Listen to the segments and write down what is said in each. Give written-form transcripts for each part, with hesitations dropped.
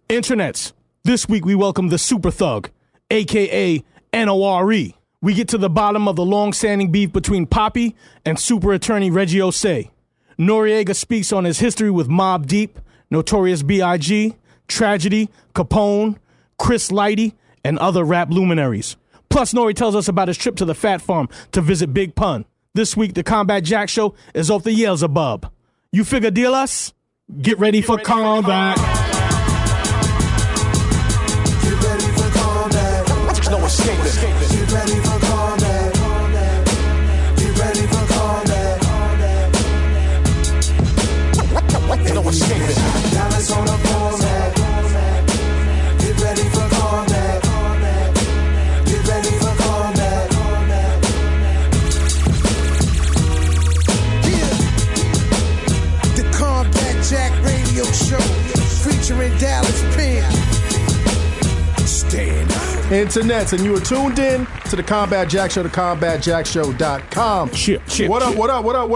Internets, this week we welcome the super thug, a.k.a. N.O.R.E. We get to the bottom of the long-standing beef between Poppy and super attorney Reggie Noreaga speaks on his history with Mobb Deep, Notorious B.I.G., Tragedy, Capone, Chris Lighty, and other rap luminaries. Plus, N.O.R.E. tells us about his trip to the Fat Farm to visit Big Pun. This week, the Combat Jack Show is off the Beelzebub. You figure deal us? Get ready for combat. No escaping. Get ready for combat. Get ready for combat. No escaping. Dallas on the format. Get ready for combat. Get ready for combat. Yeah. The Combat Jack Radio Show featuring Dallas Penn. Stand up. Internets, and you are tuned in to the Combat Jack Show, the CombatJackShow.com. What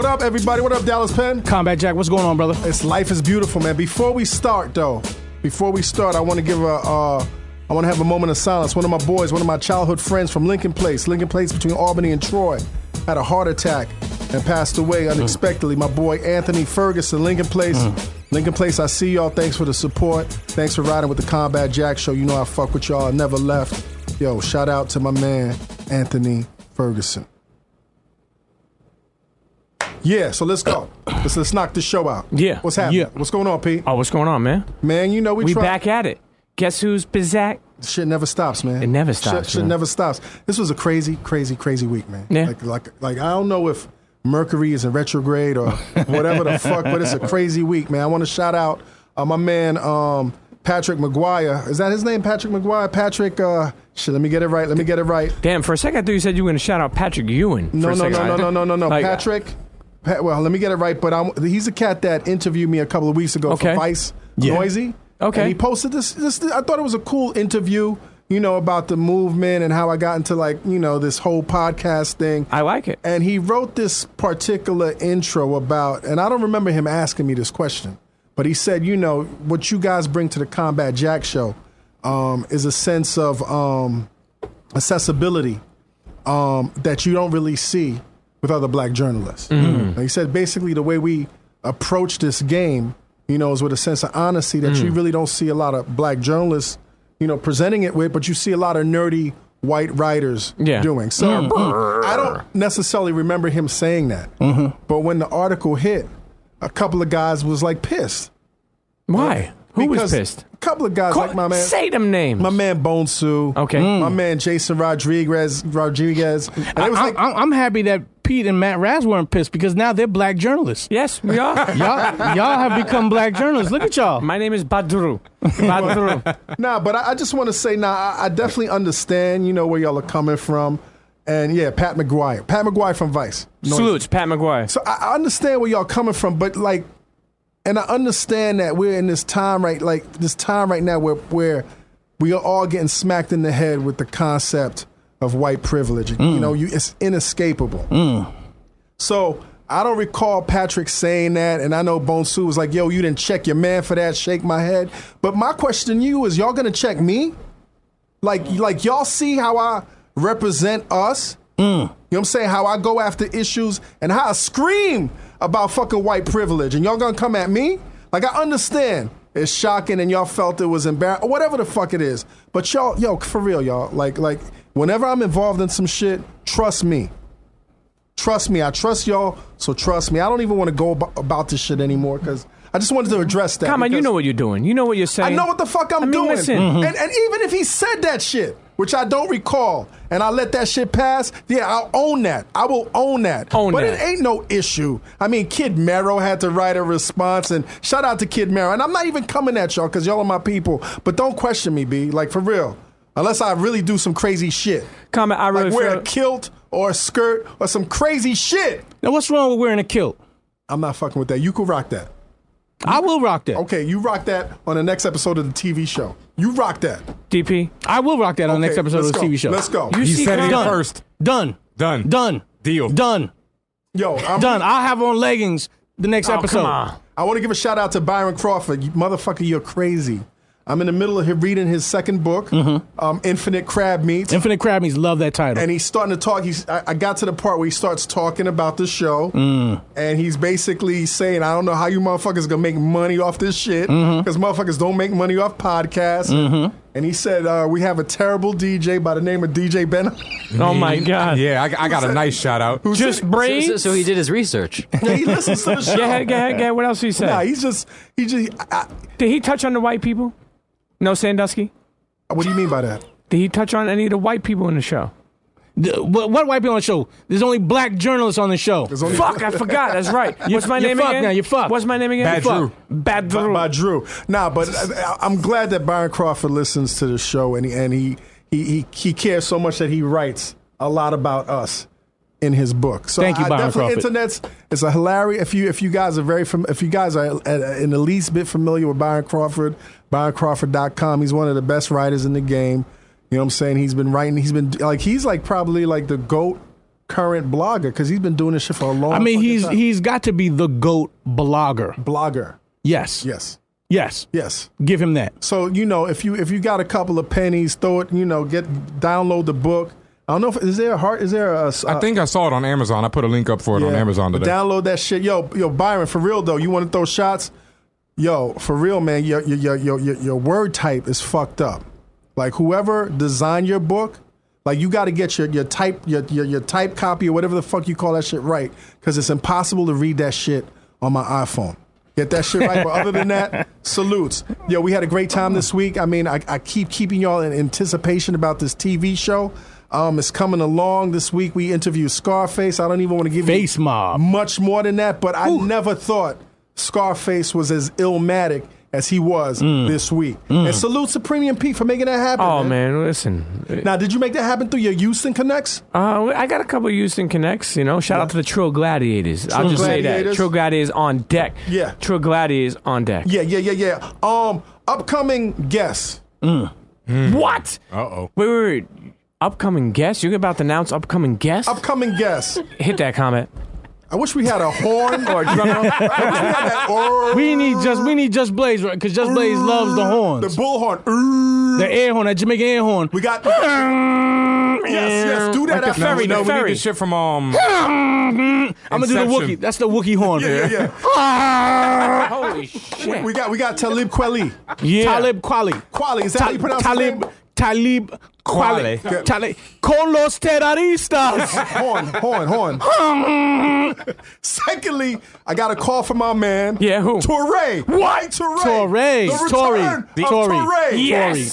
up, everybody? What up, Dallas Penn? Combat Jack, what's going on, brother? Life is beautiful, man. Before we start, I want to give I want to have a moment of silence. One of my boys, one of my childhood friends from Lincoln Place between Albany and Troy, had a heart attack and passed away unexpectedly. My boy Anthony Ferguson, Lincoln Place. Lincoln Place, I see y'all. Thanks for the support. Thanks for riding with the Combat Jack Show. You know I fuck with y'all. I never left. Yo, shout out to my man, Anthony Ferguson. Yeah, so let's go. Let's knock this show out. Yeah. What's happening? Yeah. What's going on, Pete? Oh, what's going on, man? Man, you know we try. back at it. Guess who's Bizak? Shit never stops, man. It never stops. Shit never stops. This was a crazy week, man. Yeah. Like I don't know if Mercury is in retrograde or whatever the fuck, but it's a crazy week, man. I want to shout out my man Patrick McGuire. Is that his name, Patrick McGuire? Patrick, let me get it right. Damn, for a second I thought you said you were going to shout out Patrick Ewing. No. Like, Patrick, well, let me get it right, but he's a cat that interviewed me a couple of weeks ago for Vice Noisy. Okay. And he posted this, I thought it was a cool interview, about the movement and how I got into this whole podcast thing. I like it. And he wrote this particular intro about, and I don't remember him asking me this question, but he said, what you guys bring to the Combat Jack Show is a sense of accessibility that you don't really see with other black journalists. And he said basically the way we approach this game, is with a sense of honesty that you really don't see a lot of black journalists, presenting it with, but you see a lot of nerdy white writers doing. So I don't necessarily remember him saying that. But when the article hit, a couple of guys was pissed. Why? Who was pissed? A couple of guys like my man. Say them names. My man Bonsu. Okay. My man Jason Rodriguez. And it was I'm happy that Pete and Matt Raz weren't pissed because now they're black journalists. Yes, we are. y'all have become black journalists. Look at y'all. My name is Badru. Nah, but I just want to say, I definitely understand, where y'all are coming from. And yeah, Pat McGuire from Vice. Salutes, Pat McGuire. So I understand where y'all coming from, but and I understand that we're in this time right now where we are all getting smacked in the head with the concept of white privilege. It's inescapable. So I don't recall Patrick saying that, and I know Bonsu was like, yo, you didn't check your man for that, shake my head. But my question to you is, y'all gonna check me? Like y'all see how I represent us? You know what I'm saying? How I go after issues and how I scream about fucking white privilege, and y'all gonna come at me? I understand it's shocking and y'all felt it was embarrassing, or whatever the fuck it is. But y'all, for real, y'all, like whenever I'm involved in some shit, trust me. Trust me. I trust y'all, so trust me. I don't even want to go about this shit anymore because I just wanted to address that. Come on, you know what you're doing. You know what you're saying. I know what the fuck I'm doing. Listen. And even if he said that shit, which I don't recall, and I let that shit pass, yeah, I'll own that. I will own that. But it ain't no issue. I mean, Kid Mero had to write a response, and shout out to Kid Mero. And I'm not even coming at y'all because y'all are my people, but don't question me, B. For real. Unless I really do some crazy shit. Comment, I really wear a kilt or a skirt or some crazy shit. Now, what's wrong with wearing a kilt? I'm not fucking with that. You can rock that. I will rock that. Okay, you rock that on the next episode of the TV show. You rock that. DP? I will rock that on the next episode of the TV show. Let's go. You said it first. Done. Deal. Done. Yo, I'm done. I'll have on leggings the next episode. Come on. I want to give a shout out to Byron Crawford. You, motherfucker, you're crazy. I'm in the middle of reading his second book, Infinite Crab Meats. Infinite Crab Meats, love that title. And he's starting to talk. I got to the part where he starts talking about the show, and he's basically saying, I don't know how you motherfuckers gonna make money off this shit, because motherfuckers don't make money off podcasts. And he said, we have a terrible DJ by the name of DJ Ben. Oh, my God. Yeah, I got a nice shout out. Just braids? So he did his research. Yeah, he listens to the show. Go ahead. What else did he say? Nah, did Did he touch on the white people? No, Sandusky? what do you mean by that? Did he touch on any of the white people in the show? What white people on the show? There's only black journalists on the show. Fuck, I forgot. That's right. What's my name fucked again? now, you're fucked. What's my name again? Bad Drew. Bad Drew. By Drew. Nah, but I'm glad that Byron Crawford listens to the show, and he cares so much that he writes a lot about us in his book. So Thank you, Byron Crawford. It's a hilarious. If you guys are if you guys are in the least bit familiar with Byron Crawford, ByronCrawford.com. He's one of the best writers in the game. You know what I'm saying? He's been writing. He's probably the GOAT current blogger, because he's been doing this shit for a long time. I mean, he's got to be the GOAT blogger. Yes. Give him that. So if you got a couple of pennies, throw it. Download the book. I don't know if is there a I think I saw it on Amazon. I put a link up for it on Amazon today. Download that shit. Yo, Byron, for real though, you want to throw shots? Yo, for real, man, your word type is fucked up. Like, whoever designed your book, like, you got to get your type copy or whatever the fuck you call that shit right, because it's impossible to read that shit on my iPhone. Get that shit right. But other than that, salutes. Yo, we had a great time this week. I mean, I keep keeping y'all in anticipation about this TV show. It's coming along. This week we interviewed Scarface. I don't even want to give Face you Mob. much more than that, but I never thought Scarface was as illmatic as he was this week. And salutes to Premium Pete for making that happen. Oh, man, listen. Now, did you make that happen through your Houston Connects? I got a couple of Houston connects, Shout out to the Trill Gladiators. I'll just say that. Trill Gladiators on deck. Yeah. Trill Gladiators on deck. Yeah. Upcoming guests. What? Uh-oh. Wait. Upcoming guests? You're about to announce upcoming guests? Upcoming guests. Hit that comment. I wish we had a horn. Or a drum roll. I wish we had that. We need Just Blaze, right? Because Just Blaze loves the horns. The bullhorn. The air horn, that Jamaican air horn. We got. Yes. Do that. Like the ferry. We need the shit from I'm gonna do the Wookiee. That's the Wookiee horn. Yeah. Holy shit. We got Talib Kweli. Yeah. Talib Kweli. Kweli. Is that how you pronounce his name? Talib Kweli. Kweli. Con los terroristas. Horn. Secondly, I got a call from my man. Yeah, who? Torre. Why Torre? The return of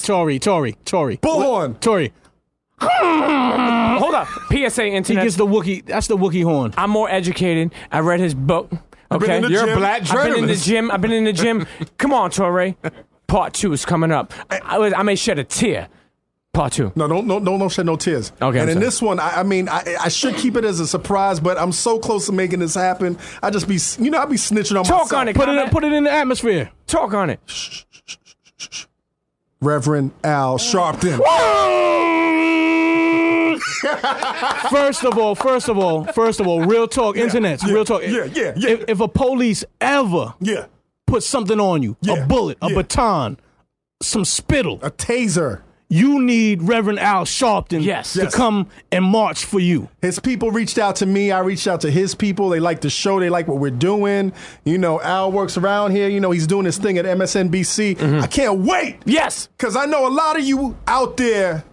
Torre. Tory. Bullhorn. Tory. Hold up. PSA He Internet. gets the Wookiee. That's the Wookiee horn. I'm more educated. I read his book. Okay. in the You're gym. a black I've been in the journalist. gym. Come on, Torre. Part 2 is coming up. I may shed a tear. Part 2. No, don't shed no tears. Okay, And I'm in sorry. this one, I should keep it as a surprise, but I'm so close to making this happen. I just be, I be snitching on Talk myself. on it. Put it in the atmosphere. Talk on it. Reverend Al Sharpton. First of all, real talk, internet, real talk. Yeah. If a police ever Yeah. put something on you, Yeah. a bullet, a Yeah. baton, some spittle, A taser. you need Reverend Al Sharpton Yes. to Yes. come and march for you. His people reached out to me. I reached out to his people. They like the show. They like what we're doing. Al works around here. He's doing his thing at MSNBC. I can't wait. Yes. Because I know a lot of you out there,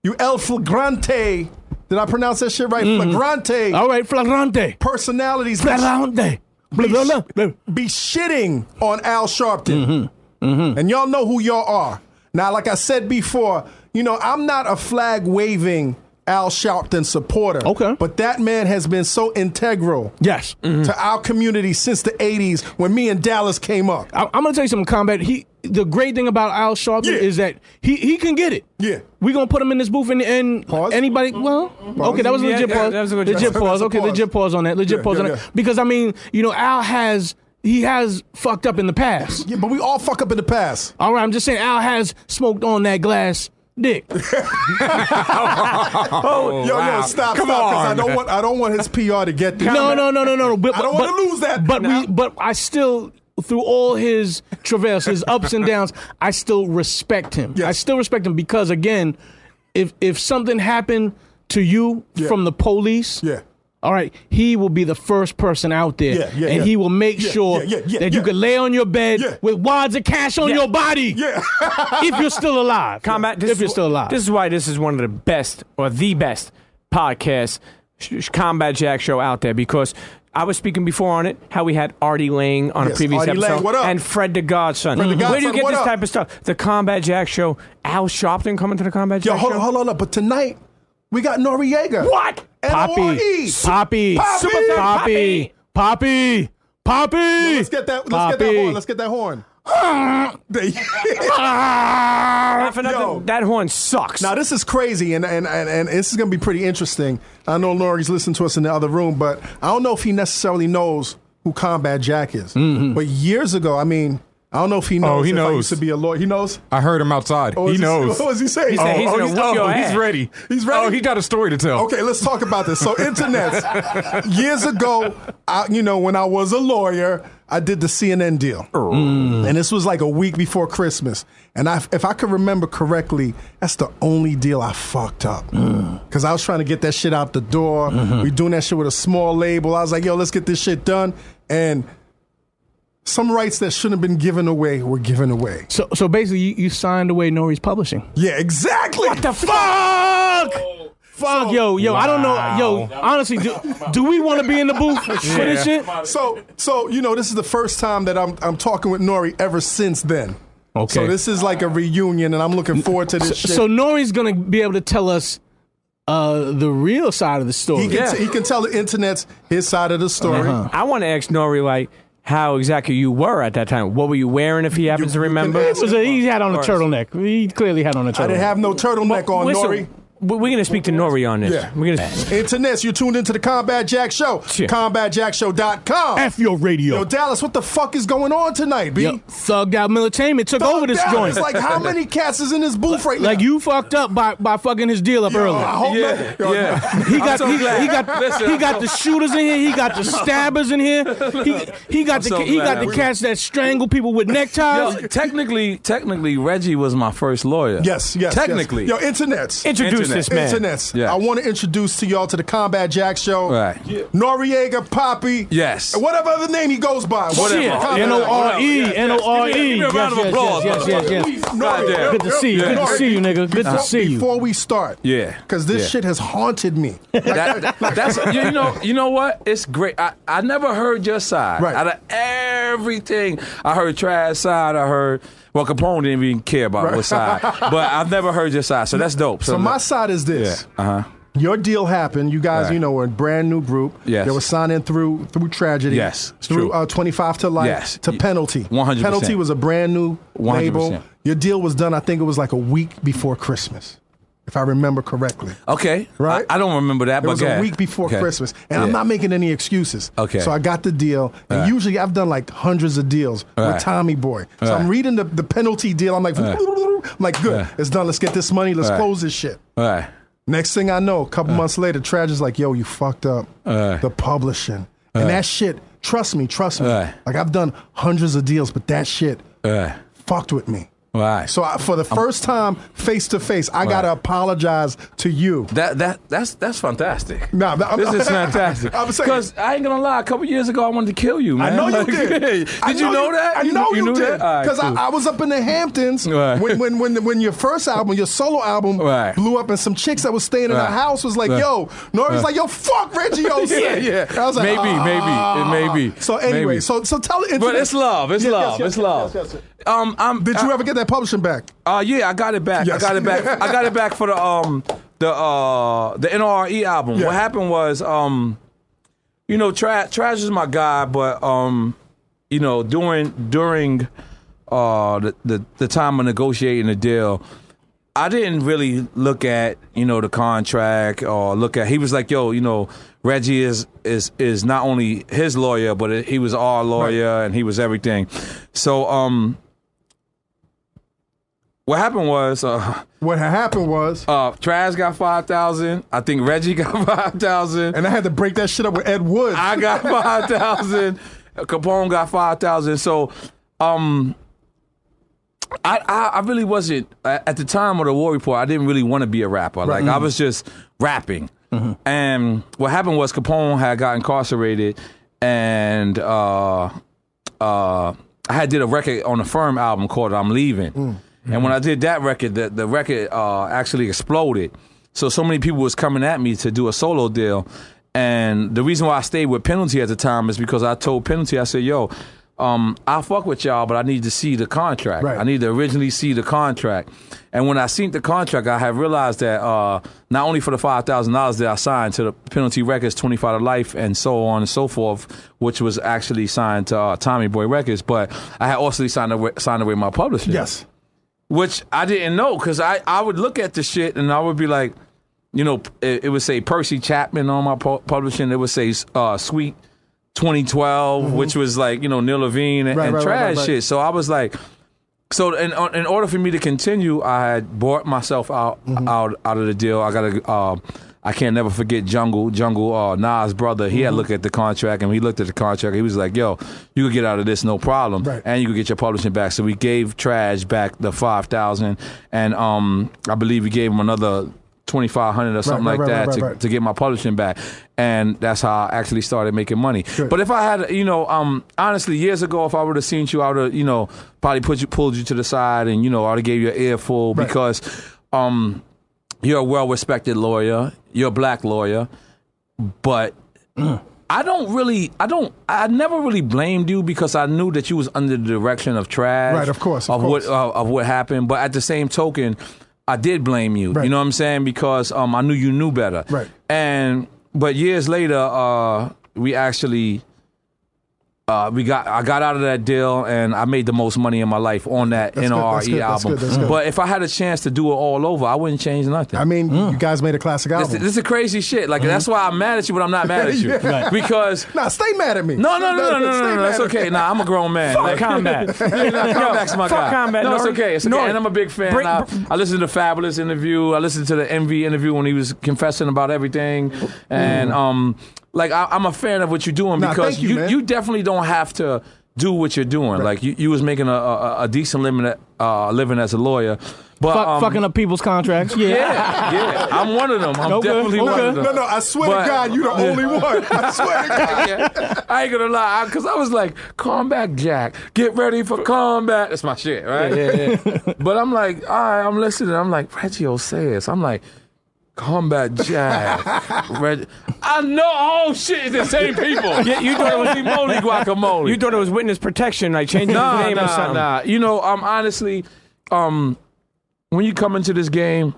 you El Flagrante. Did I pronounce that shit right? Flagrante. All right, flagrante. Personalities Flagrante. Blah, blah, blah, blah. be shitting on Al Sharpton. And y'all know who y'all are. Now, like I said before, I'm not a flag-waving Al Sharpton supporter. Okay. But that man has been so integral Yes. to our community since the 80s when me and Dallas came up. I'm going to tell you something, Combat. The great thing about Al Sharpton Yeah. is that he can get it. Yeah. We're going to put him in this booth and Pause. anybody, okay, that was a legit Yeah, pause. that was a good legit pause. pause. That's a Okay, pause. legit pause on that. Legit Yeah, pause on yeah, that. yeah. Because, Al has fucked up in the past. Yeah, but we all fuck up in the past. All right, I'm just saying Al has smoked on that glass dick. Yo, wow. stop, Come because on. I don't want his PR to get there. No. I don't want to lose that. But I still through all his travails, his ups and downs, I still respect him. Yes. I still respect him because, again, if something happened to you from the police, all right, he will be the first person out there, and he will make sure that you can lay on your bed with wads of cash on your body if you're still alive. If you're still alive. This is why this is one of the best, or the best, podcasts, Combat Jack show out there, because I was speaking before on it, how we had Artie Lang on a previous Artie episode. Lang, what up? And Fred the Godson. Fred the Where do you Godson, get what this up? type of stuff? The Combat Jack show. Al Sharpton coming to the Combat Jack show? Hold on. But tonight, we got Noreaga. What? Poppy. Poppy. Let's get that horn. Let's get that horn. That horn sucks. Now this is crazy, and this is gonna be pretty interesting. I know N.O.R.E's listening to us in the other room, but I don't know if he necessarily knows who Combat Jack is. But years ago, I mean, I don't know if he knows. he if I knows. used to be a lawyer. He knows. I heard him outside. He knows. What was he saying? He said he's gonna whoop your ass. He's ready. He's ready? Oh, he got a story to tell. Okay, let's talk about this. So, internet. Years ago, when I was a lawyer, I did the CNN deal. And this was like a week before Christmas. And if I could remember correctly, that's the only deal I fucked up. Because I was trying to get that shit out the door. We doing that shit with a small label. I was like, yo, let's get this shit done. And some rights that shouldn't have been given away were given away. So basically, you signed away N.O.R.E's publishing. Yeah, exactly. What the fuck? Fuck, yo, I don't know. Yo, honestly, do we want to be in the booth for this shit? So this is the first time that I'm talking with N.O.R.E ever since then. Okay. So this is like a reunion, and I'm looking forward to this shit. So N.O.R.E's gonna be able to tell us the real side of the story. He can tell the internet's his side of the story. I want to ask N.O.R.E, like, how exactly you were at that time. What were you wearing, if he happens to remember? He had on a turtleneck. He clearly had on a turtleneck. I didn't have no turtleneck on, Listen, N.O.R.E. We're going to speak to N.O.R.E on this. Yeah. We're gonna. Internets, you're tuned into the Combat Jack Show. Yeah. CombatJackShow.com. F your radio. Yo, Dallas, what the fuck is going on tonight, B? Yo, Thugged Out Militainment took over this joint. It's like, how many cats is in this booth right now? Like, you fucked up by fucking his deal up earlier. I hope not. He got the shooters in here. He got the stabbers in here. He got the cats that strangle people with neckties. Yo, technically, Reggie was my first lawyer. Yes. Technically. Yo, internets. Introduce this man. Internets. Yeah. I want to introduce to y'all to the Combat Jack Show. Right. Noreaga, Poppy. Yes. And whatever other name he goes by. Shit. N.O.R.E. N.O.R.E. Give me a round of applause. Yes. Noreaga. Good to see you. Good to see you, nigga. Good to see you. Before we start. Yeah. Because this Yeah. shit has haunted me. That's you know what? It's great. I never heard your side. Right. Out of everything, I heard Trash side. I heard Capone didn't even care about what side, but I've never heard your side. So that's dope. So my side is this. Yeah. Your deal happened. You guys, Right. were a brand new group. Yes. They were signing through Tragedy. Yes, it's Through true. 25 to Life Yes. to Penalty. 100%. Penalty was a brand new 100%. label. Your deal was done, I think it was like a week before Christmas, if I remember correctly. Okay. Right? I don't remember that, It but was a week before Christmas. And I'm not making any excuses. Okay. So I got the deal. And usually I've done like hundreds of deals with Right. Tommy Boy. So I'm reading the Penalty deal. I'm like, good. It's done. Let's get this money. Let's close this shit. All right. Next thing I know, a couple months later, Tragic's like, yo, you fucked up the publishing. And that shit, trust me. Like, I've done hundreds of deals, but that shit fucked with me. Right. So for the first time, face to face, I gotta apologize to you. That's fantastic. Nah, This is fantastic. I'm saying, Because I ain't gonna lie, a couple years ago I wanted to kill you, man. I know you Like, did. Did you know that? I know you knew did. that? All right, Because cool. I was up in the Hamptons Right. when your first album, your solo album, Right. blew up, and some chicks that was staying in the Right. house was like, yo, N.O.R.E's like, yo, fuck Reggie Ose. Yeah. I was like, Maybe. It may be. So anyway, Maybe. so tell the internet. But it's love. It's Yes, love. yes, It's yes, love. yes, yes. Did Did you ever get that publishing back? Yeah, I got it back. Yes. I got it back. I got it back for the N.O.R.E album. Yeah. What happened was, Trash is my guy, but during the time of negotiating the deal, I didn't really look at the contract or look at. He was like, yo, Reggie is not only his lawyer, but he was our lawyer and he was everything. So what happened was Trash got 5,000. I think Reggie got 5,000. And I had to break that shit up with Ed Wood. I got 5,000. Capone got 5,000. So, I really wasn't at the time of the War Report. I didn't really want to be a rapper. Like I was just rapping. And what happened was Capone had got incarcerated, and I had did a record on the Firm album called "I'm Leaving." And when I did that record, the record actually exploded. So many people was coming at me to do a solo deal. And the reason why I stayed with Penalty at the time is because I told Penalty, I said, yo, I'll fuck with y'all, but I need to see the contract. Right. I need to originally see the contract. And when I seen the contract, I had realized that not only for the $5,000 that I signed to the Penalty Records, 25 to Life, and so on and so forth, which was actually signed to Tommy Boy Records, but I had also signed away my publishing. Yes. Which I didn't know, because I would look at the shit and I would be like, you know, it would say Percy Chapman on my publishing. It would say Sweet 2012, which was like, you know, Neil Levine and trash shit. So I was like, so in order for me to continue, I had bought myself out of the deal. I can't never forget Jungle, Nas' brother. He had looked at the contract, and he looked at the contract. He was like, yo, you could get out of this, no problem. And you could get your publishing back. So we gave Trash back the $5,000, and I believe we gave him another $2,500 or something to get my publishing back. And that's how I actually started making money. Good. But if I had, you know, honestly, years ago, if I would have seen you, I would have, you know, probably pulled you to the side, and, you know, I would have gave you an earful because you're a well-respected lawyer. You're a black lawyer. But I never really blamed you, because I knew that you was under the direction of Trash. Right, of course. Of what happened. But at the same token, I did blame you. You know what I'm saying? Because I knew you knew better. But years later, we actually I got out of that deal, and I made the most money in my life on that N.O.R.E. album. That's good. But if I had a chance to do it all over, I wouldn't change nothing. I mean, you guys made a classic album. This is crazy shit. Like that's why I'm mad at you, but I'm not mad at you because stay mad at me. No. That's okay. Nah, I'm a grown man. Fuck Combat. Combat's my guy. Combat. No, it's okay. It's okay. And I'm a big fan. I listened to the Fabulous interview. I listened to the Envy interview when he was confessing about everything, and like I'm a fan of what you're doing, because you definitely don't have to do what you're doing. Like you was making a decent living as a lawyer. But fucking up people's contracts. Yeah. I'm one of them. I'm definitely one of them. No, I swear to God, you the only one. I swear to God. I ain't gonna lie, because I was like, Combat Jack, get ready for combat. That's my shit, right? Yeah. But I'm like, all right, I'm listening. I'm like, Reggie says. I'm like, Combat Jack. I know. Oh shit, it's the same people. You thought it was Moly Guacamole. You thought it was witness protection, like changing his name or something. Nah. You know, honestly, when you come into this game,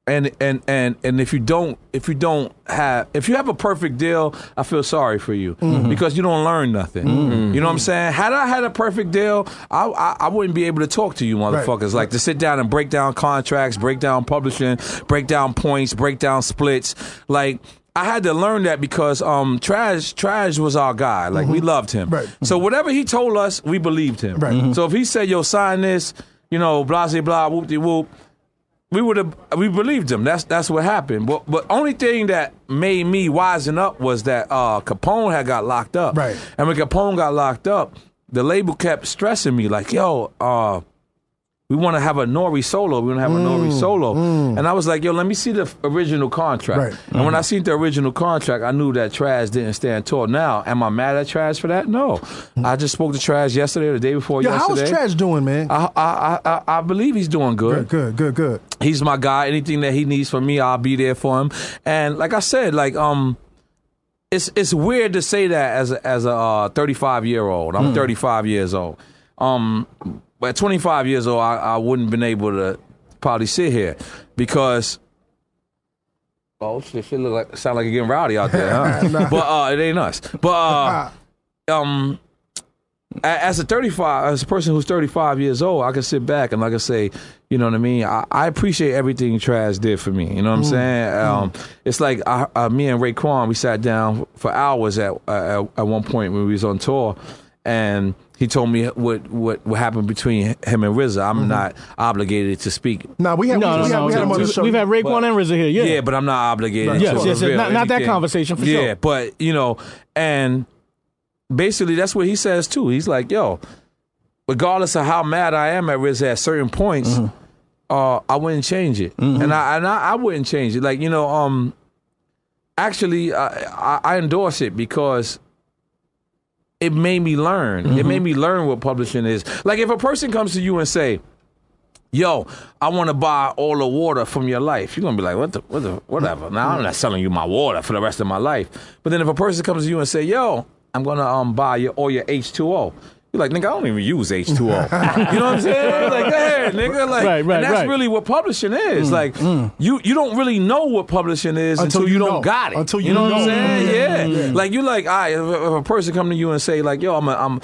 and if you have a perfect deal, I feel sorry for you, because you don't learn nothing. You know what I'm saying? Had I had a perfect deal, I wouldn't be able to talk to you motherfuckers. Like to sit down and break down contracts, break down publishing, break down points, break down splits. Like I had to learn that because Trash was our guy. Like we loved him. So whatever he told us, we believed him. So if he said, yo, sign this, you know, blah, blah, blah, whoop-de-whoop, we believed him. That's what happened. But only thing that made me wisen up was that Capone had got locked up. And when Capone got locked up, the label kept stressing me like, yo, we want to have a N.O.R.E. solo. We want to have a N.O.R.E. solo. And I was like, yo, let me see the original contract. And when I seen the original contract, I knew that Trash didn't stand tall. Now, am I mad at Trash for that? No. I just spoke to Trash yesterday or the day before yesterday. How's Trash doing, man? I believe he's doing good. Good. He's my guy. Anything that he needs from me, I'll be there for him. And like I said, like it's weird to say that as a 35-year-old. I'm 35 years old. But at 25 years old, I wouldn't have been able to probably sit here because shit sound like you're getting rowdy out there, huh? But it ain't us. But as a person who's 35 years old, I can sit back and like I say, you know what I mean? I appreciate everything Trash did for me. You know what I'm saying? It's like me and Raekwon, we sat down for hours at one point when we was on tour, and he told me what happened between him and RZA. I'm not obligated to speak. No, we had him on the show. We've had Raekwon and RZA here. Yeah, but I'm not obligated. Yes, not that conversation for sure. Yeah, but you know, and basically that's what he says too. He's like, yo, regardless of how mad I am at RZA at certain points, I wouldn't change it, and I wouldn't change it. Like, you know, actually, I endorse it because it made me learn. It made me learn what publishing is. Like, if a person comes to you and say, yo, I want to buy all the water from your life, you're going to be like, whatever. Now, I'm not selling you my water for the rest of my life. But then if a person comes to you and say, yo, I'm going to buy all your H2O, you're like, nigga, I don't even use H2O. You know what I'm saying? Like, go ahead, nigga. Like, right, and that's really what publishing is. Like, you don't really know what publishing is until you don't got it. Until you know what I'm saying? Yeah. Like, you like, all right, if a person come to you and say, like, yo, I'm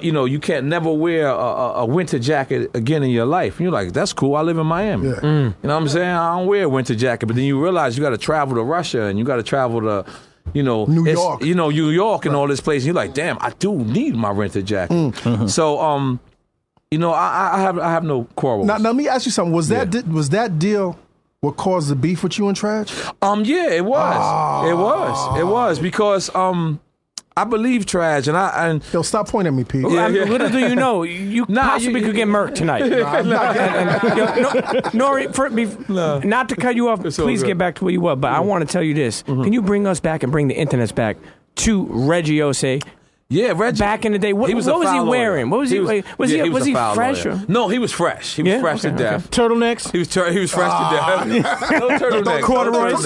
you know, you can't never wear a winter jacket again in your life. And you're like, that's cool. I live in Miami. Yeah. You know what I'm saying? I don't wear a winter jacket. But then you realize you got to travel to Russia and you got to travel to, you know, New York. You know, New York and all this place. And you're like, damn, I do need my winter jacket. So, you know, I have no quarrels. Now, let me ask you something. Was that deal what caused the beef with you and Trash? Yeah, it was. It was because I believe Trash and Yo, stop pointing at me, Pete. Little do you know, you possibly could get murked tonight. N.O.R.E, not to cut you off, please get back to where you were, but I want to tell you this. Can you bring us back and bring the internets back to Reggie Ose? Yeah, Reggie. Back in the day, what was he wearing? What was he? Was he fresh? No, he was fresh. He was fresh to death. Turtlenecks? He was fresh to death. No turtleneck. Corduroys.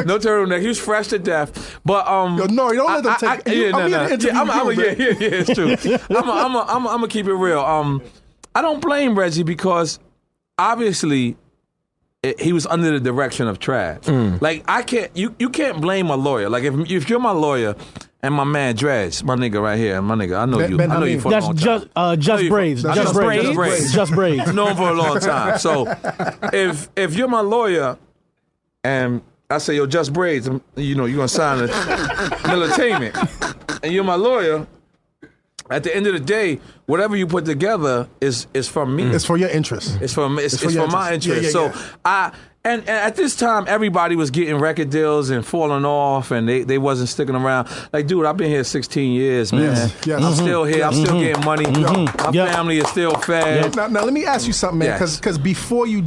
No turtleneck. He was fresh to death. But Yo, no, you don't let them take. It's true. I'm gonna keep it real. I don't blame Reggie because obviously he was under the direction of Trash. Like, I can't. You can't blame a lawyer. Like, if you're my lawyer. And my man Dredge, my nigga right here, my nigga. I know you. I know you for a long time. Just Braids. Just Braids. Just Braids. Known for a long time. So if you're my lawyer and I say, yo, Just Braids, you know, you're gonna sign a militainment, and you're my lawyer, at the end of the day, whatever you put together is from me. It's for your interest. It's for my interest. So And at this time, everybody was getting record deals and falling off, and they wasn't sticking around. Like, dude, I've been here 16 years, man. Yes. I'm still here. I'm still getting money. My family is still fed. Now, let me ask you something, man, because before you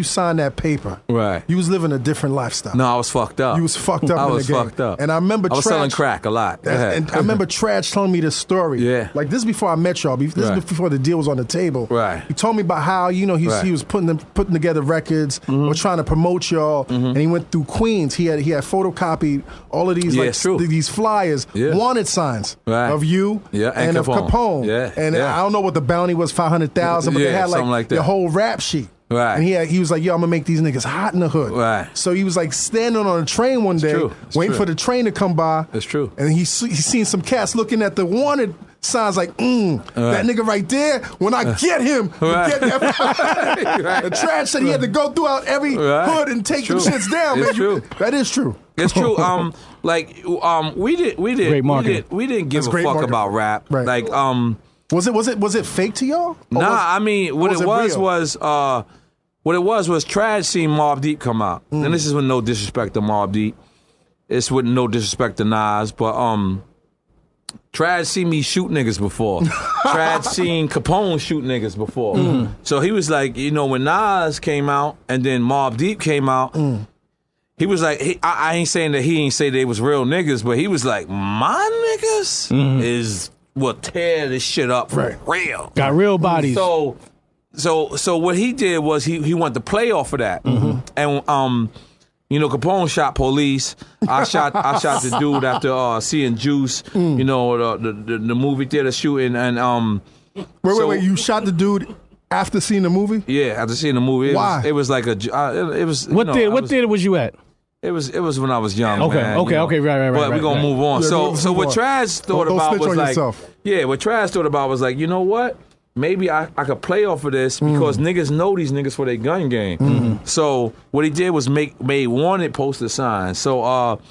signed that paper, right, you was living a different lifestyle. No, I was fucked up. You was fucked up. I was fucked up. And I remember I was selling crack a lot. And I remember Trash telling me this story. Yeah. Like, this is before I met y'all. This is before the deal was on the table. Right. He told me about how, you know, he was putting together records or trying to promote y'all. And he went through Queens. He had photocopied all of these these flyers, wanted signs of you and of Capone. And I don't know what the bounty was, 500,000, but they had like the whole rap sheet. Right. And he was like, yo, I'm gonna make these niggas hot in the hood. Right. So he was like standing on a train one day, waiting for the train to come by. That's true. And he seen some cats looking at the wanted signs like, that nigga right there, when I get him, get that. The Trash said he had to go throughout every hood and take them shits down. It's man. true. That is true. It's true. We didn't give a fuck about rap. Right. Like, was it fake to y'all? I mean, what it was Trash seen Mobb Deep come out. And this is with no disrespect to Mobb Deep. It's with no disrespect to Nas, but Trash seen me shoot niggas before. Trash seen Capone shoot niggas before. So he was like, you know, when Nas came out and then Mobb Deep came out, he was like, I ain't saying that he ain't say they was real niggas, but he was like, my niggas is will tear this shit up for real. Got real bodies. So what he did was he wanted to play off of that. And you know, Capone shot Police. I shot the dude after seeing Juice. You know, the movie theater shooting. And wait, you shot the dude after seeing the movie? Yeah, after seeing the movie. Why? It was like it was. What theater was you at? It was when I was young. Okay, man, okay, right. But we're gonna move on. Yeah, so what Trash thought about was like, what Trash thought about was like, you know what? Maybe I could play off of this because niggas know these niggas for their gun game. So what he did was made wanted poster signs. So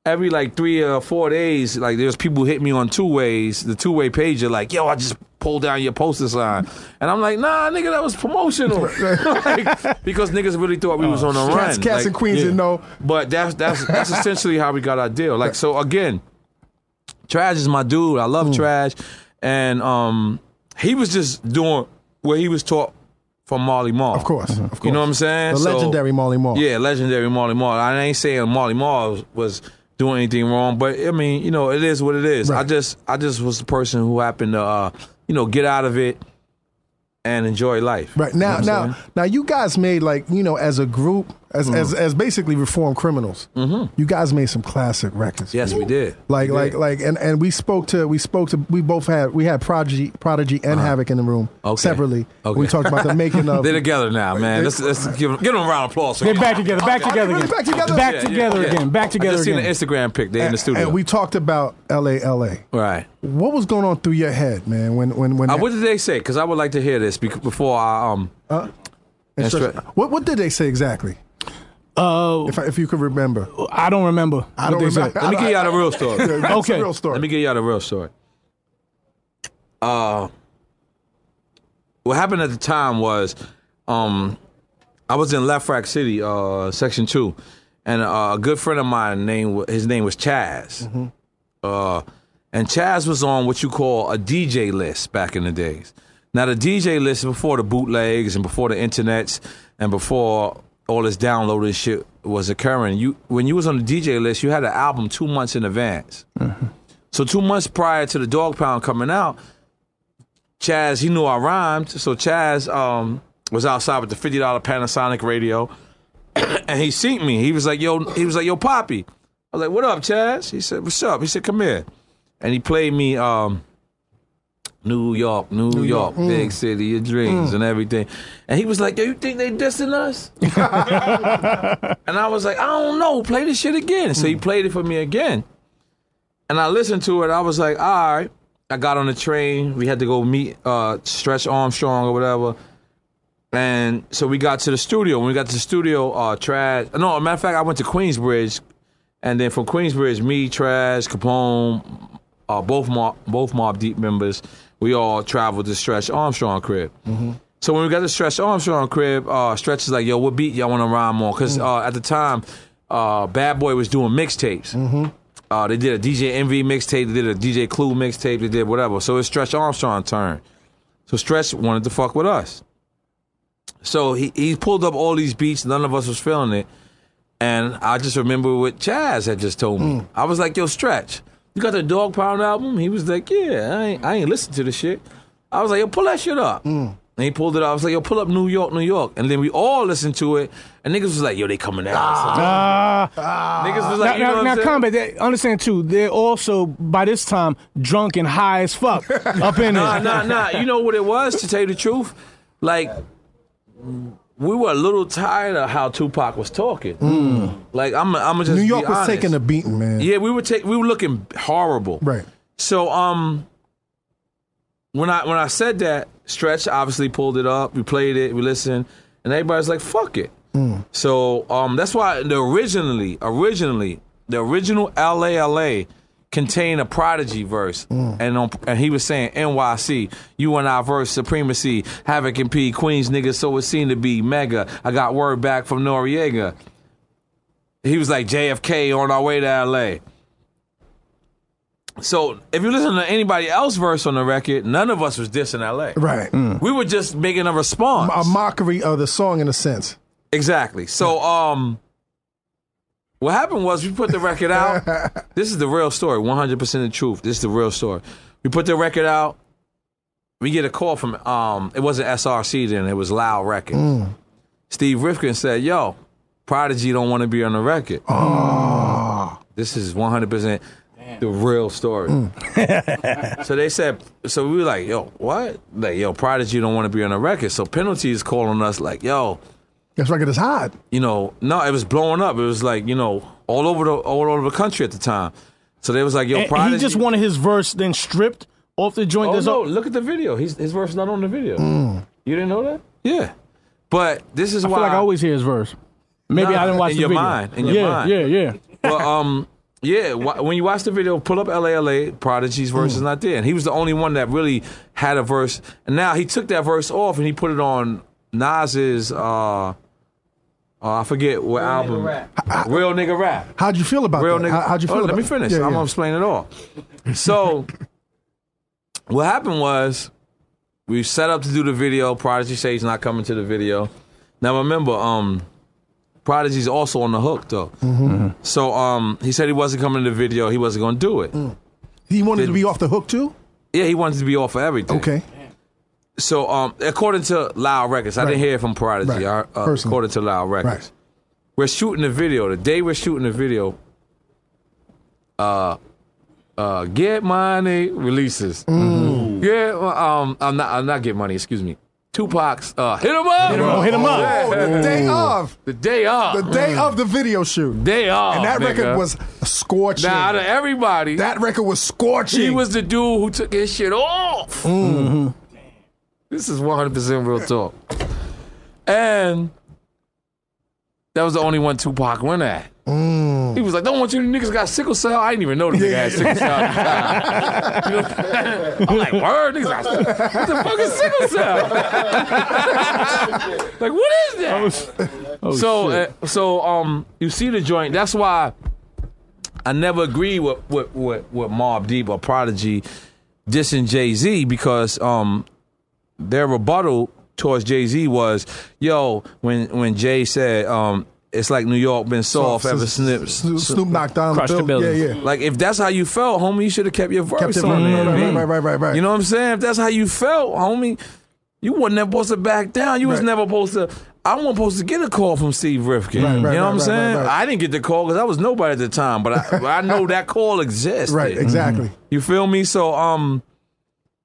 every like 3 or 4 days, like there's people hit me on the two-way page. Are like, yo, I just pulled down your poster sign, and I'm like, nah, nigga, that was promotional. Like, because niggas really thought we was on the run. Cats in Queens didn't know. But that's essentially how we got our deal. Like, so again, Trash is my dude. I love Trash. And he was just doing what he was taught from Marley Marl. Of course. You know what I'm saying? The legendary Marley Marl. Yeah, legendary Marley Marl. I ain't saying Marley Marl was doing anything wrong, but I mean, you know, it is what it is. Right. I just was the person who happened to, you know, get out of it and enjoy life. Right. Now, You know what I'm saying? now, you guys made, like, you know, as a group, as basically reformed criminals, you guys made some classic records. Yes, we did. Like, We did. and we had Prodigy and Havoc in the room separately. Okay. We talked about the making of. They're together now, man. Let's give them a round of applause. They're back together. Back together again. Back together? Back Yeah, together yeah. again. Back together I just again. seen the Instagram pic. They're in the studio. And we talked about LA. Right. What was going on through your head, man? When What did they say? Because I would like to hear this before I what did they say exactly? If you could remember. I don't remember. I don't what they remember. said. Let me give y'all the real story. That's Okay. the real story. Let me give y'all the real story. What happened at the time was, I was in Left Rack City, Section 2, and a good friend of mine, his name was Chaz. And Chaz was on what you call a DJ list back in the days. Now, the DJ list before the bootlegs and before the internets and before all this downloaded shit was occurring, when you was on the DJ list, you had an album 2 months in advance. So 2 months prior to the Dog Pound coming out, Chaz, he knew I rhymed, so Chaz was outside with the $50 Panasonic radio, and he seen me. He was like, yo, Poppy. I was like, what up, Chaz? He said, what's up? He said, come here. And he played me New York, big city of dreams and everything. And he was like, yo, you think they dissing us? And I was like, I don't know, play this shit again. So he played it for me again. And I listened to it, I was like, all right. I got on the train, we had to go meet Stretch Armstrong or whatever. And so we got to the studio. When we got to the studio, Trash, no, matter of fact, I went to Queensbridge. And then from Queensbridge, me, Trash, Capone, both Mobb Deep members, we all traveled to Stretch Armstrong crib. So when we got to Stretch Armstrong crib, Stretch is like, yo, what beat y'all want to rhyme on? Because at the time, Bad Boy was doing mixtapes. They did a DJ Envy mixtape, they did a DJ Clue mixtape, they did whatever. So it's Stretch Armstrong's turn. So Stretch wanted to fuck with us. So he pulled up all these beats, none of us was feeling it. And I just remember what Chaz had just told me. I was like, yo, Stretch, you got the Dog Pound album? He was like, yeah, I ain't listened to the shit. I was like, yo, pull that shit up. And he pulled it up. I was like, yo, pull up New York. And then we all listened to it. And niggas was like, yo, they coming out. Niggas was like, you know what I'm now, saying? Combat, they understand too. They're also by this time drunk and high as fuck up in there. Nah. You know what it was, to tell you the truth? Like, we were a little tired of how Tupac was talking. Like, I'm just New York be was honest. taking a beating, man. Yeah, we were looking horrible. Right. So when I said that, Stretch obviously pulled it up. We played it. We listened, and everybody's like, "Fuck it." So that's why the original LA contained a Prodigy verse, and he was saying NYC, you and I verse supremacy, Havoc and P, Queens niggas, so it seemed to be mega. I got word back from Noreaga. He was like JFK on our way to LA. So if you listen to anybody else's verse on the record, none of us was dissing LA. Right. We were just making a response. A mockery of the song in a sense. Exactly. So what happened was we put the record out. This is the real story, 100% the truth. This is the real story. We put the record out. We get a call from, it wasn't SRC then, it was Loud Records. Steve Rifkin said, yo, Prodigy don't want to be on the record. This is 100% the real story. So they said, so we were like, yo, what? Like, yo, Prodigy don't want to be on the record. So Penalty is calling us like, yo, this record is hot. you know, no, it was blowing up. It was like, you know, all over the country at the time. So they was like, yo, And Prodigy. he just wanted his verse then stripped off the joint. Oh, There's no, look at the video. His verse is not on the video. You didn't know that? Yeah. But this is I why. feel like I always hear his verse. Maybe I didn't watch in the your video. mind, in your mind. Yeah. Well, yeah, when you watch the video, pull up LA, Prodigy's verse is not there. And he was the only one that really had a verse. And now he took that verse off and he put it on Nas's I forget what album. Real Nigga Rap. How'd you feel about Real that? Nigga. How'd you feel about Let me finish. I'm gonna explain it all. So, what happened was, we set up to do the video. Prodigy said he's not coming to the video. Now remember, Prodigy's also on the hook though. So he said he wasn't coming to the video. He wasn't gonna do it. He wanted to be off the hook too? Yeah, he wanted to be off for everything. Okay. So according to Loud Records, I didn't hear it from Prodigy. Right. According to Loud Records, Right. we're shooting the video. The day we're shooting the video, Get Money releases. Yeah, I'm not Get Money. Excuse me. Tupac's Hit 'Em Up. Hit 'em up. The day of. The day of. The day of the video shoot. Day of. And that nigga. record was scorching. Now, out of everybody, That record was scorching. he was the dude who took his shit off. This is 100% real talk. And that was the only one Tupac went at. He was like, don't want you niggas got sickle cell. I didn't even know the nigga had sickle cell at the time. I'm like, word? Niggas got what the fuck is sickle cell? Like, what is that? So you see the joint. That's why I never agree with Mobb Deep or Prodigy dissing Jay-Z, because their rebuttal towards Jay-Z was, yo, when Jay said, it's like New York been soft ever since Snoop knocked down Crushed the the building. building. Yeah. Like, if that's how you felt, homie, you should have kept your verse on there. B. Right. You know what I'm saying? If that's how you felt, homie, you wasn't never supposed to back down. You was never supposed to. I wasn't supposed to get a call from Steve Rifkin. You know what I'm saying? right. I didn't get the call because I was nobody at the time, but I know that call existed. Right, exactly. You feel me? So,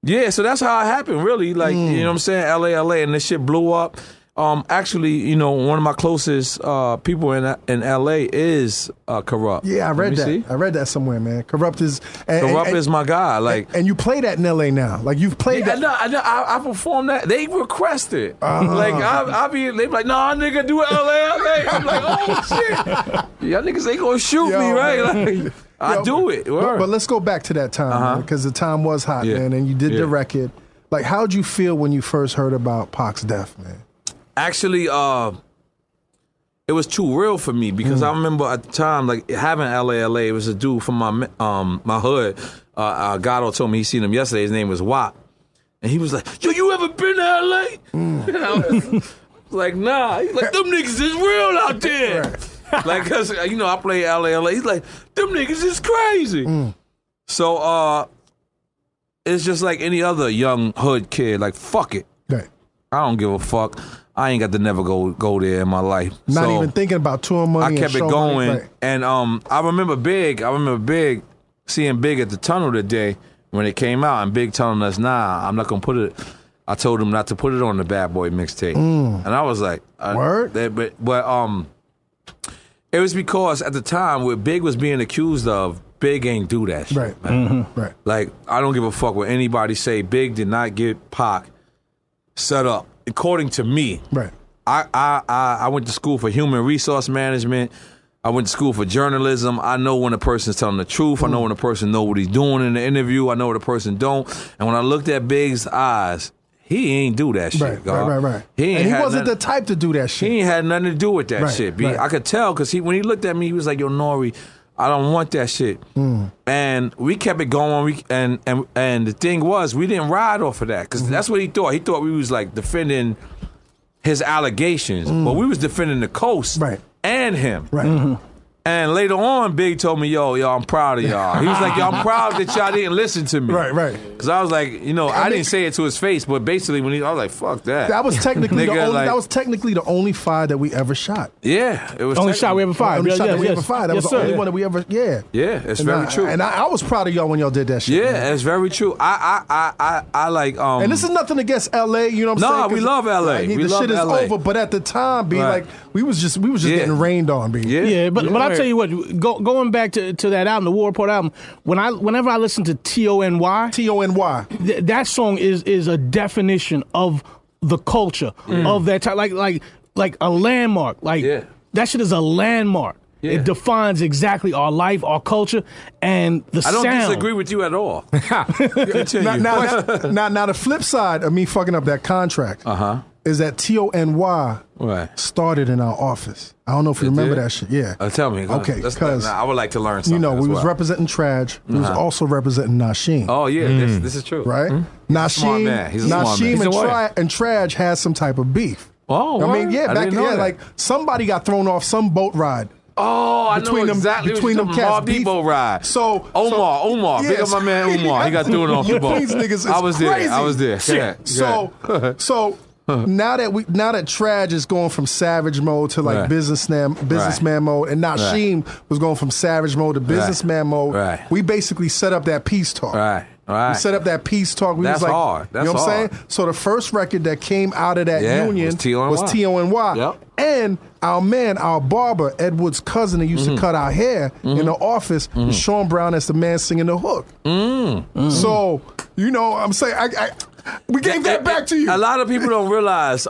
yeah, so that's how it happened, really. Like, you know what I'm saying? LA, and this shit blew up. Actually, you know, one of my closest people in LA is Corrupt. Yeah, I read that. See? I read that somewhere, man. Corrupt is Is my guy. Like, and you play that in LA now. Like, you've played that. I performed that. They requested. Like, they be like, nah, nigga, do it LA. I'm like, oh shit, y'all niggas ain't gonna shoot me, right? Like, I do it. But let's go back to that time, because the time was hot, man, and you did the record. Like, how'd you feel when you first heard about Pac's death, man? Actually, it was too real for me, because I remember at the time, like, having LA, it was a dude from my hood. Gatto told me he seen him yesterday. His name was Wop. And he was like, yo, you ever been to LA? And I was like, nah. He's like, them niggas is real out there. Like, because, you know, I play LA. He's like, them niggas is crazy. So, it's just like any other young hood kid. Like, fuck it. Right. I don't give a fuck. I ain't got to never go there in my life. Not even thinking about touring money. I kept it and show going. money. Right. And I remember Big, seeing Big at the tunnel that day when it came out, and Big telling us, nah, I'm not going to put it. I told him not to put it on the Bad Boy mixtape. And I was like, Word? But it was because at the time what Big was being accused of, Big ain't do that shit. Right. Man. Right. Like, I don't give a fuck what anybody say. Big did not get Pac set up, according to me. Right. I went to school for human resource management. I went to school for journalism. I know when a person's telling the truth. I know when a person know what he's doing in the interview. I know when a person don't. And when I looked at Big's eyes, he ain't do that shit. Right. He wasn't the type to do that shit. He ain't had nothing to do with that shit, B. I could tell, because when he looked at me, he was like, yo, N.O.R.E, I don't want that shit. And we kept it going. And the thing was, we didn't ride off of that, because that's what he thought. He thought we was like defending his allegations, but we was defending the coast and him. Right. And later on, Big told me, yo, I'm proud of y'all. He was like, yo, I'm proud that y'all didn't listen to me. Right. Because I was like, you know, I didn't say it to his face, but basically I was like, fuck that. That was technically Nigga, the only fire that we ever shot. Yeah, it was Only shot we ever fired. Only shot that we ever fired. That was the only one that we ever. Yeah. Yeah, it's very true. And I was proud of y'all when y'all did that shit. Yeah, man. it's very true. I like. And this is nothing against LA. You know what I'm saying? No, we love LA. The We love shit is LA. over. But at the time, B, Right. like we was just getting rained on, B. Yeah, but I'll tell you what, going back to that album, the War Report album, whenever I listen to T.O.N.Y., T.O.N.Y. That song is a definition of the culture of that time, like a landmark. That shit is a landmark. Yeah. It defines exactly our life, our culture, and the I don't sound. disagree with you at all. Continue. Now, the flip side of me fucking up that contract is that T.O.N.Y. Right. started in our office. I don't know if you remember that shit. Yeah. Tell me. Okay, because I would like to learn something. You know, we as was well. representing Traj. We was also representing Nasheem. Oh yeah, this is true. Right? Smart man. He's a smart man. Nasheem and Traj had some type of beef. Oh, I mean, yeah, I back didn't know that. like somebody got thrown off some boat ride. Oh, I know exactly between them cats. Depot ride. So Omar, yes. big up my man Omar. He got thrown off the boat. These niggas is I was crazy. there. I was there. Shit. So now that Traj is going from savage mode to like businessman mode, and Nasheem was going from savage mode to businessman mode, we basically set up that peace talk. Right. We set up that peace talk. That's was like, hard. That's you know what hard. I'm saying? So the first record that came out of that union was T.O.N.Y. Yep. And our barber, Ed Wood's cousin, that used to cut our hair in the office, was Sean Brown as the man singing the hook. So, you know, I'm saying, we gave that back to you. A lot of people don't realize,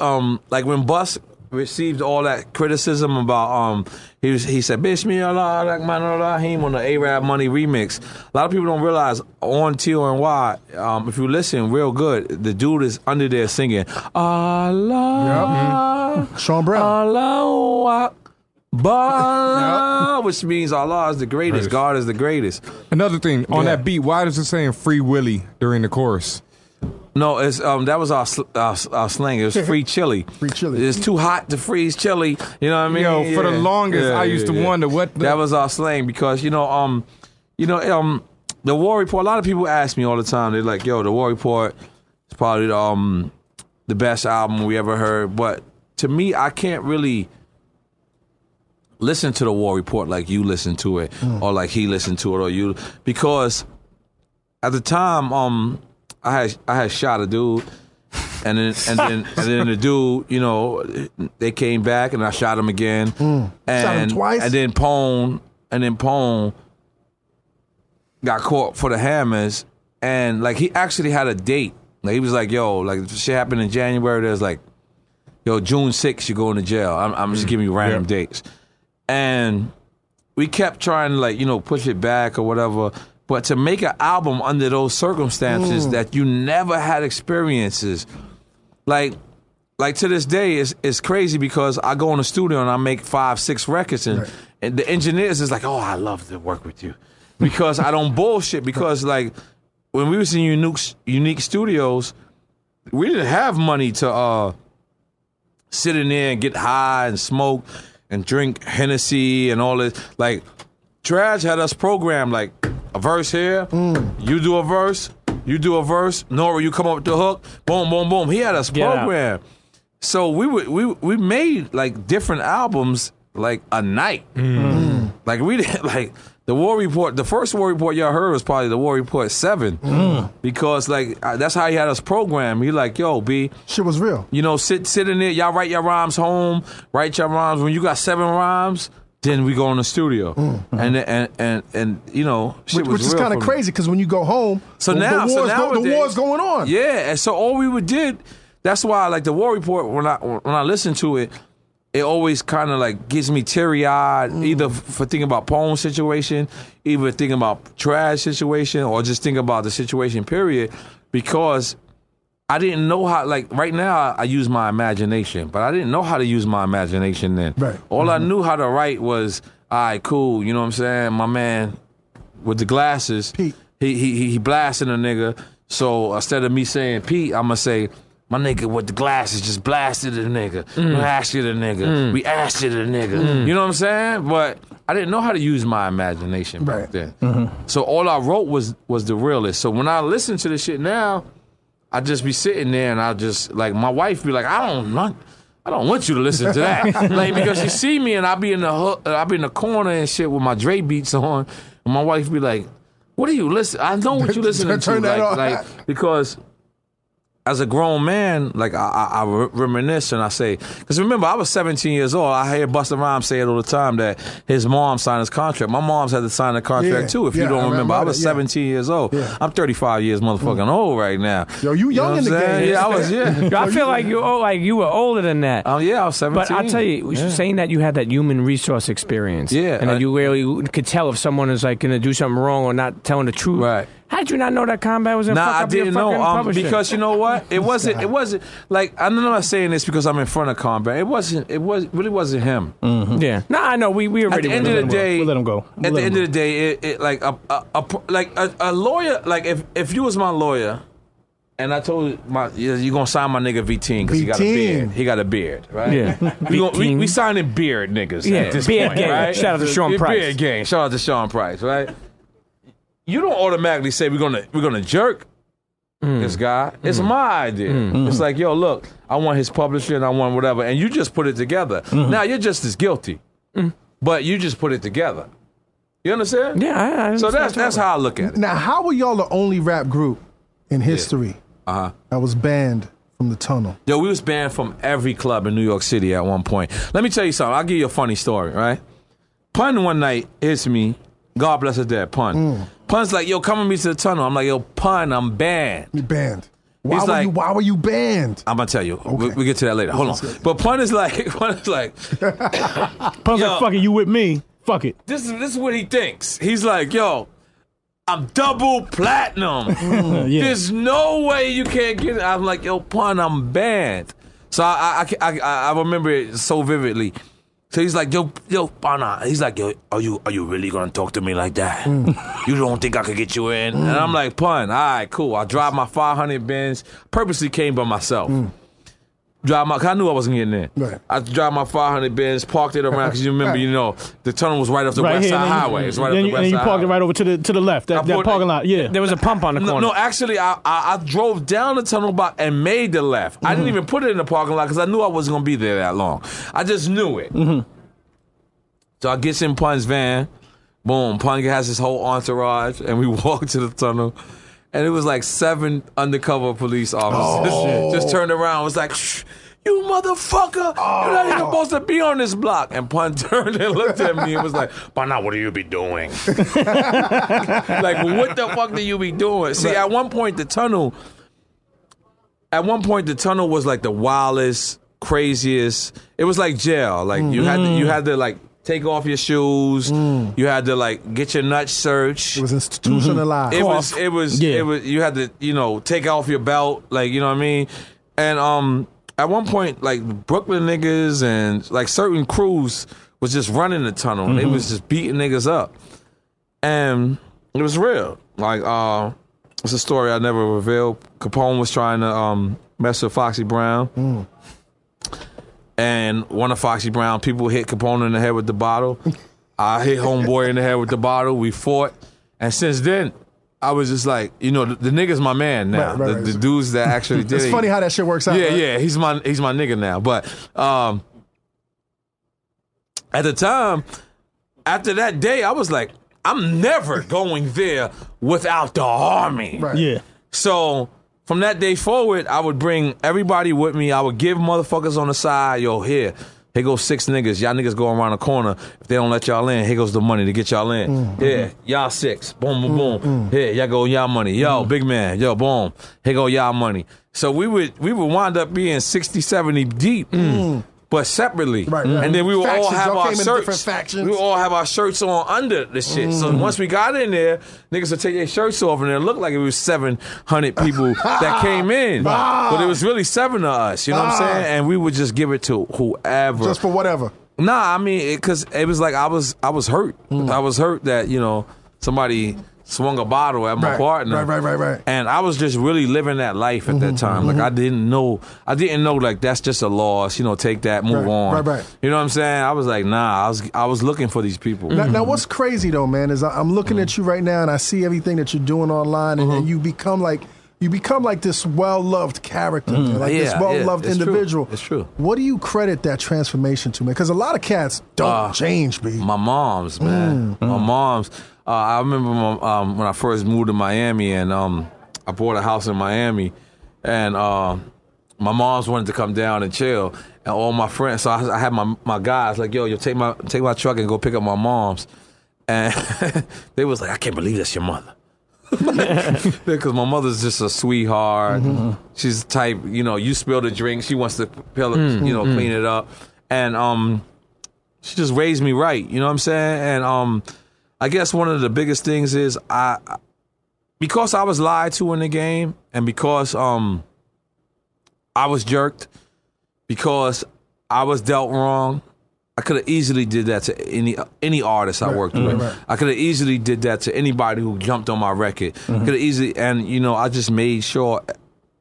like when Bus received all that criticism about, he said, Bismillah Rahman Rahim on the A-Rap Money remix. A lot of people don't realize on T.O.N.Y., if you listen real good, the dude is under there singing, Allah, Sean Brown. Allah Akbar, which means Allah is the greatest, God is the greatest. Another thing, on that beat, why does it say Free Willy during the chorus? No, it's that was our slang. It was free chili. Free chili. It's too hot to freeze chili. You know what I mean? Yo, for the longest, I used to wonder what that was our slang because the War Report. A lot of people ask me all the time. They're like, "Yo, the War Report is probably the best album we ever heard." But to me, I can't really listen to the War Report like you listen to it, or like he listened to it, or you, because at the time, I had shot a dude, and then the dude, you know, they came back and I shot him again, and shot him twice, and then Pone got caught for the hammers, and like he actually had a date. Like he was like, "Yo, like shit happened in January." There's like, "Yo, June 6th, you're going to jail." I'm just giving you random dates, and we kept trying to like push it back or whatever. But to make an album under those circumstances that you never had experiences, like to this day, it's crazy because I go in the studio and I make 5-6 records and the engineers is like, "Oh, I love to work with you," because I don't bullshit. Because like when we was in Unique Studios, we didn't have money to sit in there and get high and smoke and drink Hennessy and all this. Like Traj had us programmed like, a verse here, you do a verse, N.O.R.E, you come up with the hook, boom, boom, boom. He had us programmed. So we made like different albums like a night. Like we did like the War Report. The first War Report y'all heard was probably the War Report 7 because like that's how he had us programmed. He like, "Yo, B, shit was real. You know, sit in there. Y'all write your rhymes home. Write your rhymes when you got 7 rhymes." Then we go in the studio, and you know, shit which was is kind of crazy because when you go home, the war's going on. Yeah, and so all we did. That's why, like the War Report, when I listen to it, it always kind of like gives me teary eyed, either for thinking about Pone's situation, either thinking about Traj's situation, or just thinking about the situation. Period, because I didn't know how, like, right now I use my imagination, but I didn't know how to use my imagination then. Right. All I knew how to write was, all right, cool, you know what I'm saying? My man with the glasses, Pete. He blasting a nigga, so instead of me saying Pete, I'm going to say, my nigga with the glasses just blasted a nigga. Blasted a nigga. We asked it a nigga. You know what I'm saying? But I didn't know how to use my imagination back then. So all I wrote was the realest. So when I listen to this shit now, I just be sitting there and I just, like, my wife be like, I don't want you to listen to that. Like, because she see me and I be in the corner and shit with my Dre beats on, and my wife be like, what are you listening? I know what you listening to. Like, because as a grown man, like, I reminisce and I say, because remember, I was 17 years old. I hear Busta Rhymes say it all the time that his mom signed his contract. My mom's had to sign the contract too, if you don't remember. I was 17 years old. Yeah. I'm 35 years motherfucking old right now. Yo, you young in the game. Yeah, I was, I feel like you were older than that. Oh, yeah, I was 17. But I'll tell you, saying that you had that human resource experience, and that you really could tell if someone is like going to do something wrong or not telling the truth. Right. How did you not know that Combat was in? Nah, fuck I up your didn't fucking know. publishing? Because you know what? It wasn't like I'm not saying this because I'm in front of Combat. It really wasn't him. Yeah. Nah, I know. We At already the end of the day, We'll let him go. At the end of the day, it like a lawyer. Like if you was my lawyer, and I told you gonna sign my nigga V-Teen because he got a beard. He got a beard, right? Yeah. We signing beard niggas. Yeah, At this beard point, gang. right? Shout out to Sean Price. Beard gang. Shout out to Sean Price, right? You don't automatically say we're gonna jerk this guy. It's my idea. It's like, yo, look, I want his publisher and I want whatever, and you just put it together. Now you're just as guilty, but you just put it together. You understand? Yeah, I So that's how I look at it. Now, how were y'all the only rap group in history that was banned from the tunnel? Yo, we was banned from every club in New York City at one point. Let me tell you something. I'll give you a funny story, right? Pun one night hits me. God bless his dad, Pun. Pun's like, yo, come with me to the tunnel. I'm like, yo, Pun, I'm banned. You banned. He's like, Why were you banned? I'm gonna tell you. We get to that later. Hold on. But Pun is like, Pun's like, fuck it, you with me? Fuck it. This is what he thinks. He's like, yo, I'm double platinum. There's no way you can't get it. I'm like, yo, Pun, I'm banned. So I remember it so vividly. So he's like, yo, Pana. He's like, yo, are you really gonna talk to me like that? You don't think I could get you in? And I'm like, Pun, all right, cool. I drive my 500 Benz. Purposely came by myself. Cause I knew I wasn't getting in. Right. I drive my 500 Benz, parked it around, because you remember, the tunnel was right off the West Side Highway. It's right off the West Side And you parked it Highway. right over to the left, that parking lot, yeah. There was a pump on the corner. No, actually, I drove down the tunnel block and made the left. I didn't even put it in the parking lot because I knew I wasn't going to be there that long. I just knew it. So I get in Pun's van. Boom, Pun has his whole entourage, and we walk to the tunnel. And it was like 7 undercover police officers. Just turned around, was like, shh, you motherfucker, you're not even supposed to be on this block. And Pun turned and looked at me and was like, Pana, what do you be doing? Like, what the fuck do you be doing? See, at one point the tunnel was like the wildest, craziest. It was like jail. Like you had to like take off your shoes. You had to like get your nuts searched. It was institutionalized. It was you had to, take off your belt, like, you know what I mean? And at one point, like, Brooklyn niggas and like certain crews was just running the tunnel and they was just beating niggas up. And it was real. Like, it's a story I never revealed. Capone was trying to mess with Foxy Brown. And one of Foxy Brown people hit Capone in the head with the bottle. I hit homeboy in the head with the bottle. We fought. And since then, I was just like, the nigga's my man now. Right. The dudes that actually did it. It's funny how that shit works out. Yeah, right? yeah. He's my nigga now. But at the time, after that day, I was like, I'm never going there without the army. Right. Yeah. So from that day forward, I would bring everybody with me. I would give motherfuckers on the side, yo, here goes 6 niggas. Y'all niggas go around the corner. If they don't let y'all in, here goes the money to get y'all in. Yeah, y'all 6. Boom, boom, boom. Here, y'all go y'all money. Yo, big man. Yo, boom. Here go y'all money. So we would wind up being 60, 70 deep. But separately. Right. And then we would all Factions. have Y'all our came in shirts. different factions. We would all have our shirts on under the shit. So once we got in there, niggas would take their shirts off and it looked like it was 700 people that came in. But it was really 7 of us, you know what I'm saying? And we would just give it to whoever. Just for whatever. Nah, I mean, because it was like I was hurt. I was hurt that, somebody swung a bottle at my partner. Right. And I was just really living that life at that time. Like I didn't know like that's just a loss, take that, move on. Right. You know what I'm saying? I was like, nah, I was looking for these people. Now, what's crazy though, man, is I'm looking at you right now and I see everything that you're doing online and you become like this well-loved character, this well-loved individual. It's true. What do you credit that transformation to, man? Because a lot of cats don't change, B. My mom's, man. My mom's. I remember when I first moved to Miami and I bought a house in Miami and my mom's wanted to come down and chill and all my friends, so I had my guys like, yo, take my truck and go pick up my mom's. And they was like, I can't believe that's your mother. Because my mother's just a sweetheart. She's the type, you spill the drink, she wants to clean it up. And she just raised me right, you know what I'm saying? And I guess one of the biggest things is because I was lied to in the game, and because I was jerked, because I was dealt wrong, I could have easily did that to any artist I worked with. Right. I could have easily did that to anybody who jumped on my record. Could have easily, and I just made sure,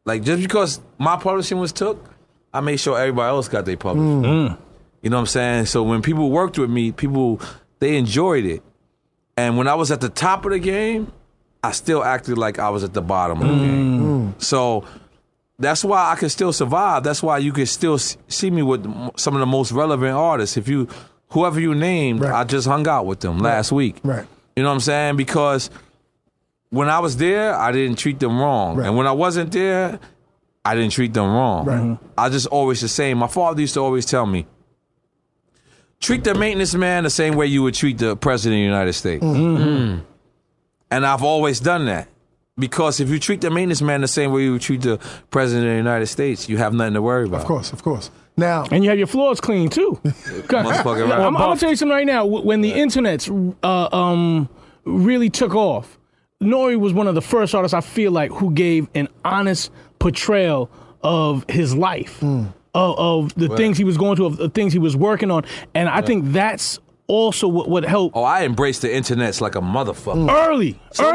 like, just because my publishing was took, I made sure everybody else got their publishing. You know what I'm saying? So when people worked with me, they enjoyed it. And when I was at the top of the game, I still acted like I was at the bottom of the game. So that's why I can still survive. That's why you can still see me with some of the most relevant artists. Whoever you named, I just hung out with them last week. Right. You know what I'm saying? Because when I was there, I didn't treat them wrong. Right. And when I wasn't there, I didn't treat them wrong. Right. I just always the same. My father used to always tell me, treat the maintenance man the same way you would treat the president of the United States. And I've always done that. Because if you treat the maintenance man the same way you would treat the president of the United States, you have nothing to worry about. Of course. Now, And you have your floors clean too. Motherfucker, right. I'm gonna tell you something right now. When the internet's really took off, N.O.R.E was one of the first artists I feel like who gave an honest portrayal of his life, of the things he was going through, of the things he was working on, and I think that's also what helped. Oh, I embrace the internets like a motherfucker. Early. So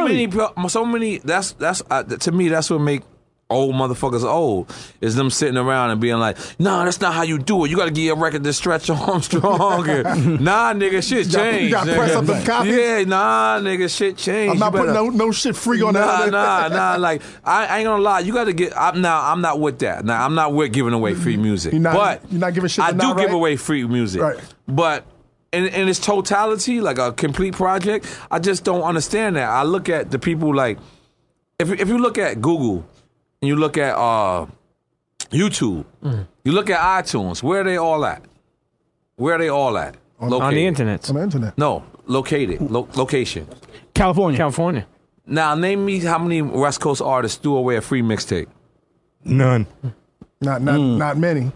many. That's to me. That's what make old motherfuckers old. Is them sitting around and being like, "Nah, that's not how you do it. You got to get your record to Stretch Armstrong." Nah, nigga, shit changed. You got to press up the copies. Yeah, nah, nigga, shit changed. I'm not putting no shit free on that. Nah. Like I ain't gonna lie. You got to get. I'm not with that. Now I'm not with giving away free music. You're but not giving shit. I to do not give right? away free music. Right. But in its totality, like a complete project, I just don't understand that. I look at the people like, if you look at Google and you look at YouTube, you look at iTunes, where are they all at? Where are they all at? On the internet. On the internet. No, located. Location. California. Now, name me how many West Coast artists threw away a free mixtape. None. Not many.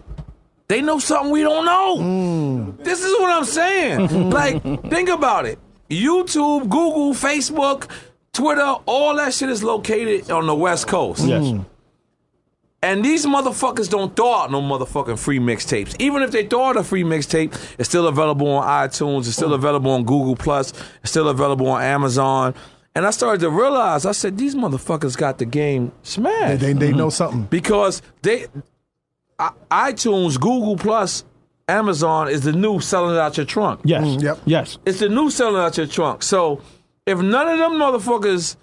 They know something we don't know. This is what I'm saying. Like, think about it. YouTube, Google, Facebook, Twitter, all that shit is located on the West Coast. Yes. And these motherfuckers don't throw out no motherfucking free mixtapes. Even if they throw out a free mixtape, it's still available on iTunes, it's still available on Google Plus, it's still available on Amazon. And I started to realize, I said, these motherfuckers got the game smashed. They know something. Because iTunes, Google Plus, Amazon is the new selling it out your trunk. Yes. Yep. Yes. It's the new selling out your trunk. So if none of them motherfuckers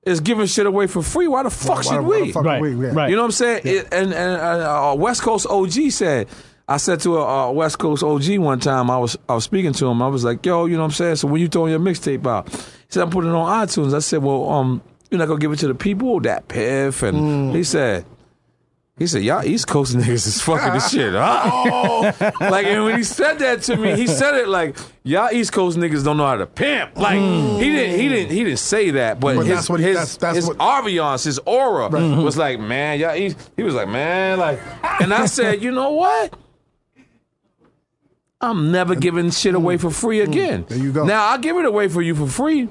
is giving shit away for free, why the fuck should we? Right. Right. You know what I'm saying? Yeah. And West Coast OG said, I said to a West Coast OG one time, I was speaking to him, I was like, yo, you know what I'm saying? So when you throwing your mixtape out? He said, I'm putting it on iTunes. I said, well, you're not gonna give it to the people? That piff. And he said, y'all East Coast niggas is fucking this shit, huh? Like, and when he said that to me, he said it like, y'all East Coast niggas don't know how to pimp. Like, he didn't say that, but his that's what his ambiance, his aura was like, man, y'all East. He was like, man, like, and I said, you know what? I'm never giving shit away for free again. There you go. Now I'll give it away for you for free.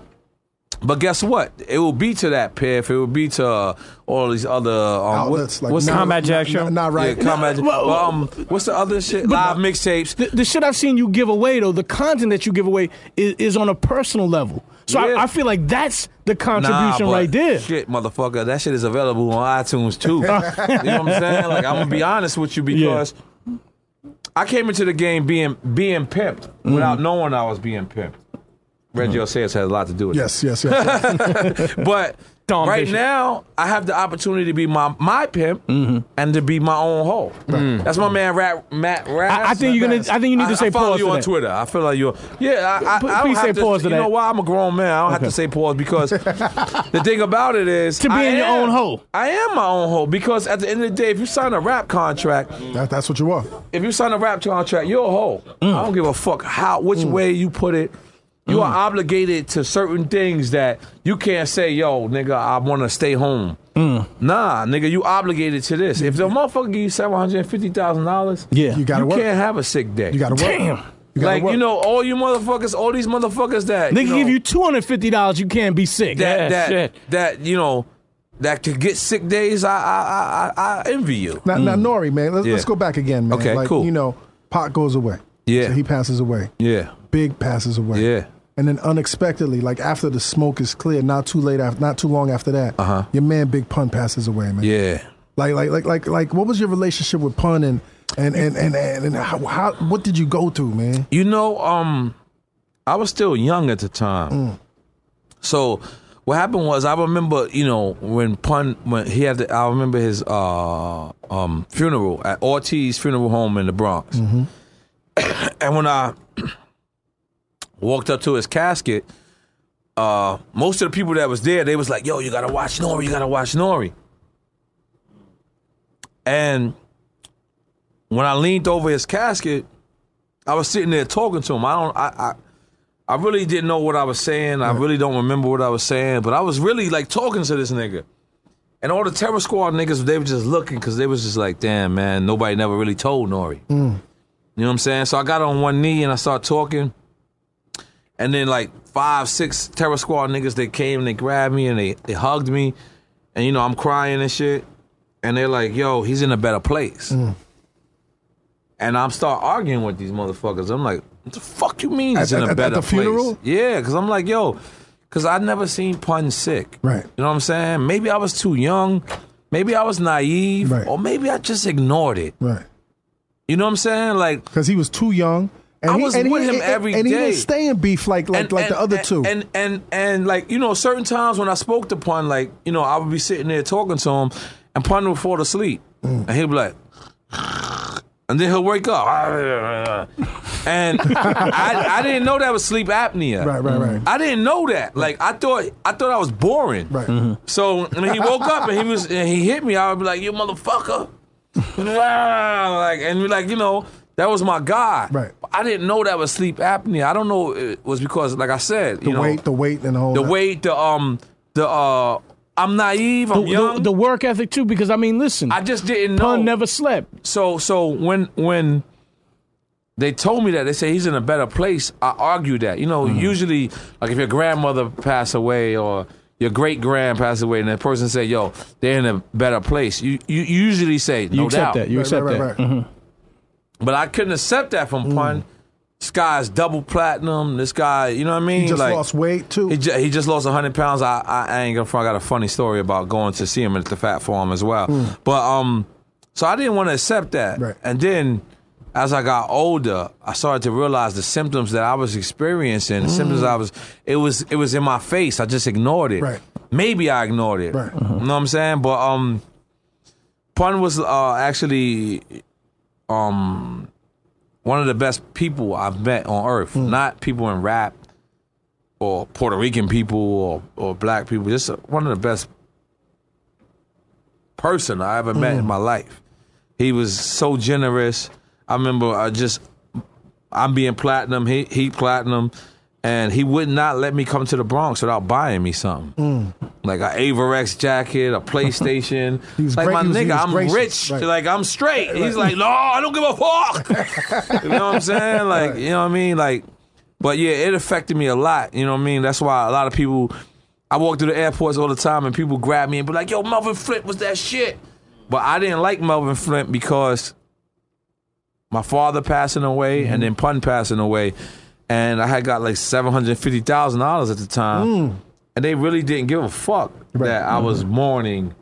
But guess what? It will be to that piff. It will be to all these other outlets what's like Combat Jack Show? Not right. Yeah, Combat Jack. Well, what's the other shit? Live mixtapes. The shit I've seen you give away, though, the content that you give away is on a personal level. So Yeah. I feel like that's the contribution but right there. Shit, motherfucker, that shit is available on iTunes too. You know what I'm saying? Like, I'm gonna be honest with you because I came into the game being pimped without knowing I was being pimped. Reggie Osayas has a lot to do with it. Yes. But Tom right Bishop. now, I have the opportunity to be my pimp and to be my own hoe. That's my man, Matt Rass. I think you need to say I follow pause you to on that. Twitter. I feel like you're. Yeah, I don't Please have say to, pause to you that. know why? I'm a grown man. I don't have to say pause because the thing about it is To be in your own hoe. I am my own hoe because at the end of the day, if you sign a rap contract, That's what you are. if you sign a rap contract, you're a hoe. I don't give a fuck which way you put it. You are obligated to certain things that you can't say, yo, nigga, I want to stay home. Nah, nigga, you obligated to this. If the motherfucker give you $750,000, Yeah. You gotta you work. can't have a sick day. You got to work. Damn. Like, you know, all you motherfuckers, all these motherfuckers that Nigga give you $250, you can't be sick. that you know, that could get sick days. I envy you. Now, N.O.R.E, man, let's go back again, man. Okay, like, cool. You know, Pac goes away. Yeah. So he passes away. Yeah. Big passes away. Yeah. And then unexpectedly, like after the smoke is cleared, not too long after that, your man Big Pun passes away, man. Yeah. Like, what was your relationship with Pun and how what did you go through, man? You know, I was still young at the time. So what happened was, I remember, you know, when he had I remember his funeral at Ortiz Funeral Home in the Bronx. And when I walked up to his casket, most of the people that was there, they was like, yo, you gotta watch N.O.R.E, you gotta watch N.O.R.E. And when I leaned over his casket, I was sitting there talking to him. I really didn't know what I was saying. I really don't remember what I was saying, but I was really like talking to this nigga. And all the Terror Squad niggas, they were just looking because they was just like, damn, man, nobody never really told N.O.R.E. You know what I'm saying? So I got on one knee and I started talking. And then like 5, 6 Terror Squad niggas, they came and they grabbed me and they hugged me. And, you know, I'm crying and shit. And they're like, yo, he's in a better place. And I'm start arguing with these motherfuckers. I'm like, what the fuck you mean he's in a better place? At the funeral? Yeah, because I'm like, yo, because I'd never seen Pun sick. Right. You know what I'm saying? Maybe I was too young. Maybe I was naive. Right. Or maybe I just ignored it. Right. You know what I'm saying? Like, because he was too young. And I was with him every day. And he didn't stay in beef like the other two. And like, you know, certain times when I spoke to Pun, like, you know, I would be sitting there talking to him, and Pun would fall asleep. And he'd be like, and then he'll wake up. And I didn't know that was sleep apnea. Right. I didn't know that. Like, I thought I was boring. Right. So when he woke up and he hit me, I would be like, you motherfucker. And you know, that was my guy. Right. But I didn't know that was sleep apnea. I don't know. It was because, like I said, the weight and all the weight, I'm naive. I'm young. The work ethic too, because I mean, listen, I just didn't know. Pun never slept. So when they told me that, they say he's in a better place, I argued that. You know, usually, like if your grandmother passed away or your great grand passed away, and that person say, "Yo, they're in a better place," you usually say, "No doubt." You accept that. Right. But I couldn't accept that from Pun. This guy's double platinum. This guy, you know what I mean? He just lost weight too. He just lost 100 pounds. I ain't gonna front. I got a funny story about going to see him at the Fat Farm as well. But so I didn't want to accept that. Right. And then as I got older, I started to realize the symptoms that I was experiencing. The symptoms it was in my face. I just ignored it. Right. Maybe I ignored it. Right. You know what I'm saying? But Pun was actually one of the best people I've met on earth. Not people in rap or Puerto Rican people or black people. Just one of the best person I ever met in my life. He was so generous. I remember I'm being platinum, he platinum, and he would not let me come to the Bronx without buying me something. Like an Averex jacket, a PlayStation. Like, my nigga, I'm rich. Right. Like, I'm straight. Right. He's like, no, I don't give a fuck. You know what I'm saying? Like, right. You know what I mean? Like, but yeah, it affected me a lot. You know what I mean? That's why a lot of people, I walk through the airports all the time and people grab me and be like, yo, Melvin Flint was that shit. But I didn't like Melvin Flint because my father passing away and then Pun passing away. And I had got like $750,000 at the time. And they really didn't give a fuck that I was mourning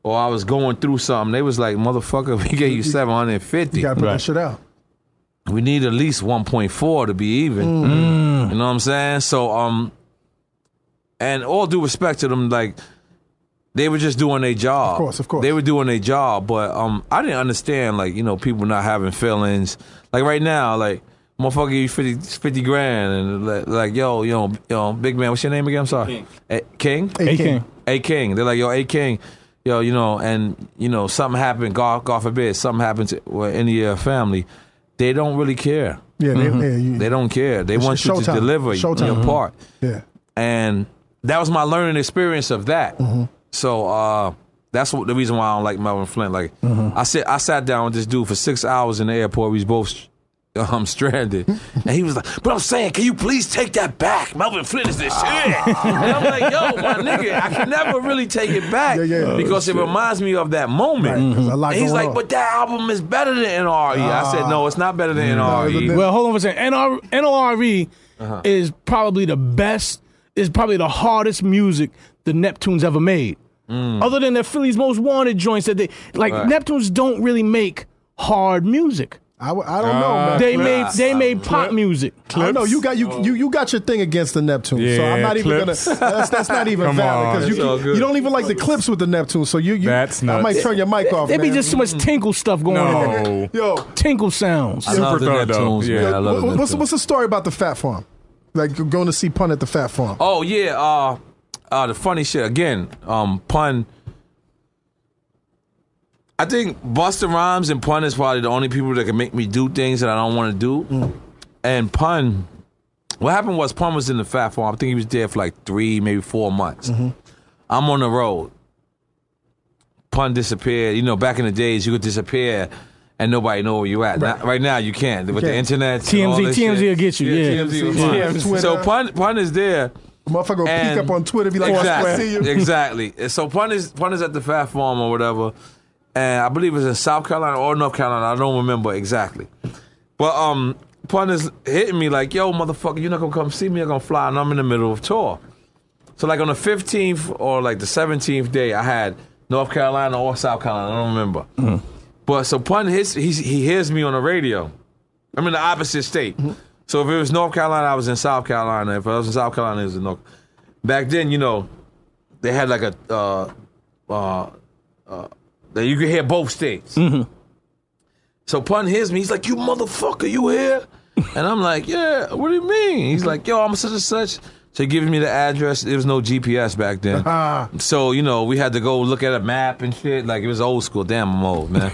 or I was going through something. They was like, motherfucker, we gave you $750. You gotta put that shit out. We need at least 1.4 to be even. You know what I'm saying? So, and all due respect to them, like, they were just doing their job. Of course. They were doing their job, but I didn't understand, like, you know, people not having feelings. Like right now, like, motherfucker give you 50 grand and like, yo, big man, what's your name again? I'm sorry. King? A-King. A-King. They're like, yo, A-King, yo, you know, and, you know, something happened, God forbid, something happened to any of your family. They don't really care. Yeah, they don't care. They want you to deliver your part. Yeah. And that was my learning experience of that. So that's the reason why I don't like Melvin Flint. Like I sat down with this dude for 6 hours in the airport. We was both I'm stranded. And he was like, but I'm saying, can you please take that back? Melvin Flint is this shit. And I'm like, yo, my nigga, I can never really take it back because it reminds me of that moment. Right. And he's like, but that album is better than N.O.R.E. I said, no, it's not better than N.O.R.E. Well, hold on for a second. N.O.R.E. is probably the best, is probably the hardest music the Neptunes ever made. Other than the Philly's Most Wanted joints that they, like, Neptunes don't really make hard music. I don't know, man. They made pop music. I know you got you got your thing against the Neptunes, so I'm not even gonna. That's not even valid because you don't even like the clips with the Neptunes. So you That's I nuts. might turn your mic off. There be man. just too much tinkle stuff going on. Yo, Tinkle sounds. I love the Super thug, though. Neptunes, Yeah. man. I love the what's Neptunes. the story about the Fat Farm? Like going to see Pun at the Fat Farm. Oh, yeah. The funny shit, again, Pun. I think Busta Rhymes and Pun is probably the only people that can make me do things that I don't want to do. And Pun, what happened was Pun was in the Fat Farm. I think he was there for like 3, maybe 4 months. I'm on the road. Pun disappeared. You know, back in the days, you could disappear and nobody know where you at. Right. Right now, you can't. With the internet, and all TMZ this TMZ shit. will get you. Yeah. TMZ will Yeah. find. Twitter. So Pun is there. Motherfucker will And- peek up on Twitter, be like, I see you. Exactly. And so Pun is at the Fat Farm or whatever, and I believe it's in South Carolina or North Carolina. I don't remember exactly. But Pun is hitting me like, yo, motherfucker, you're not gonna come see me, you're gonna fly, and I'm in the middle of tour. So like on the 15th or like the 17th day, I had North Carolina or South Carolina, I don't remember. But so Pun he hears me on the radio. I'm in the opposite state. So if it was North Carolina, I was in South Carolina. If I was in South Carolina, it was in North. Back then, you know, they had like a that you could hear both states. So Pun hears me. He's like, "You motherfucker, you here?" And I'm like, "Yeah. What do you mean?" He's like, "Yo, I'm such and such." So he gives me the address. There was no GPS back then. So, you know, we had to go look at a map and shit. Like, it was old school. Damn, I'm old, man.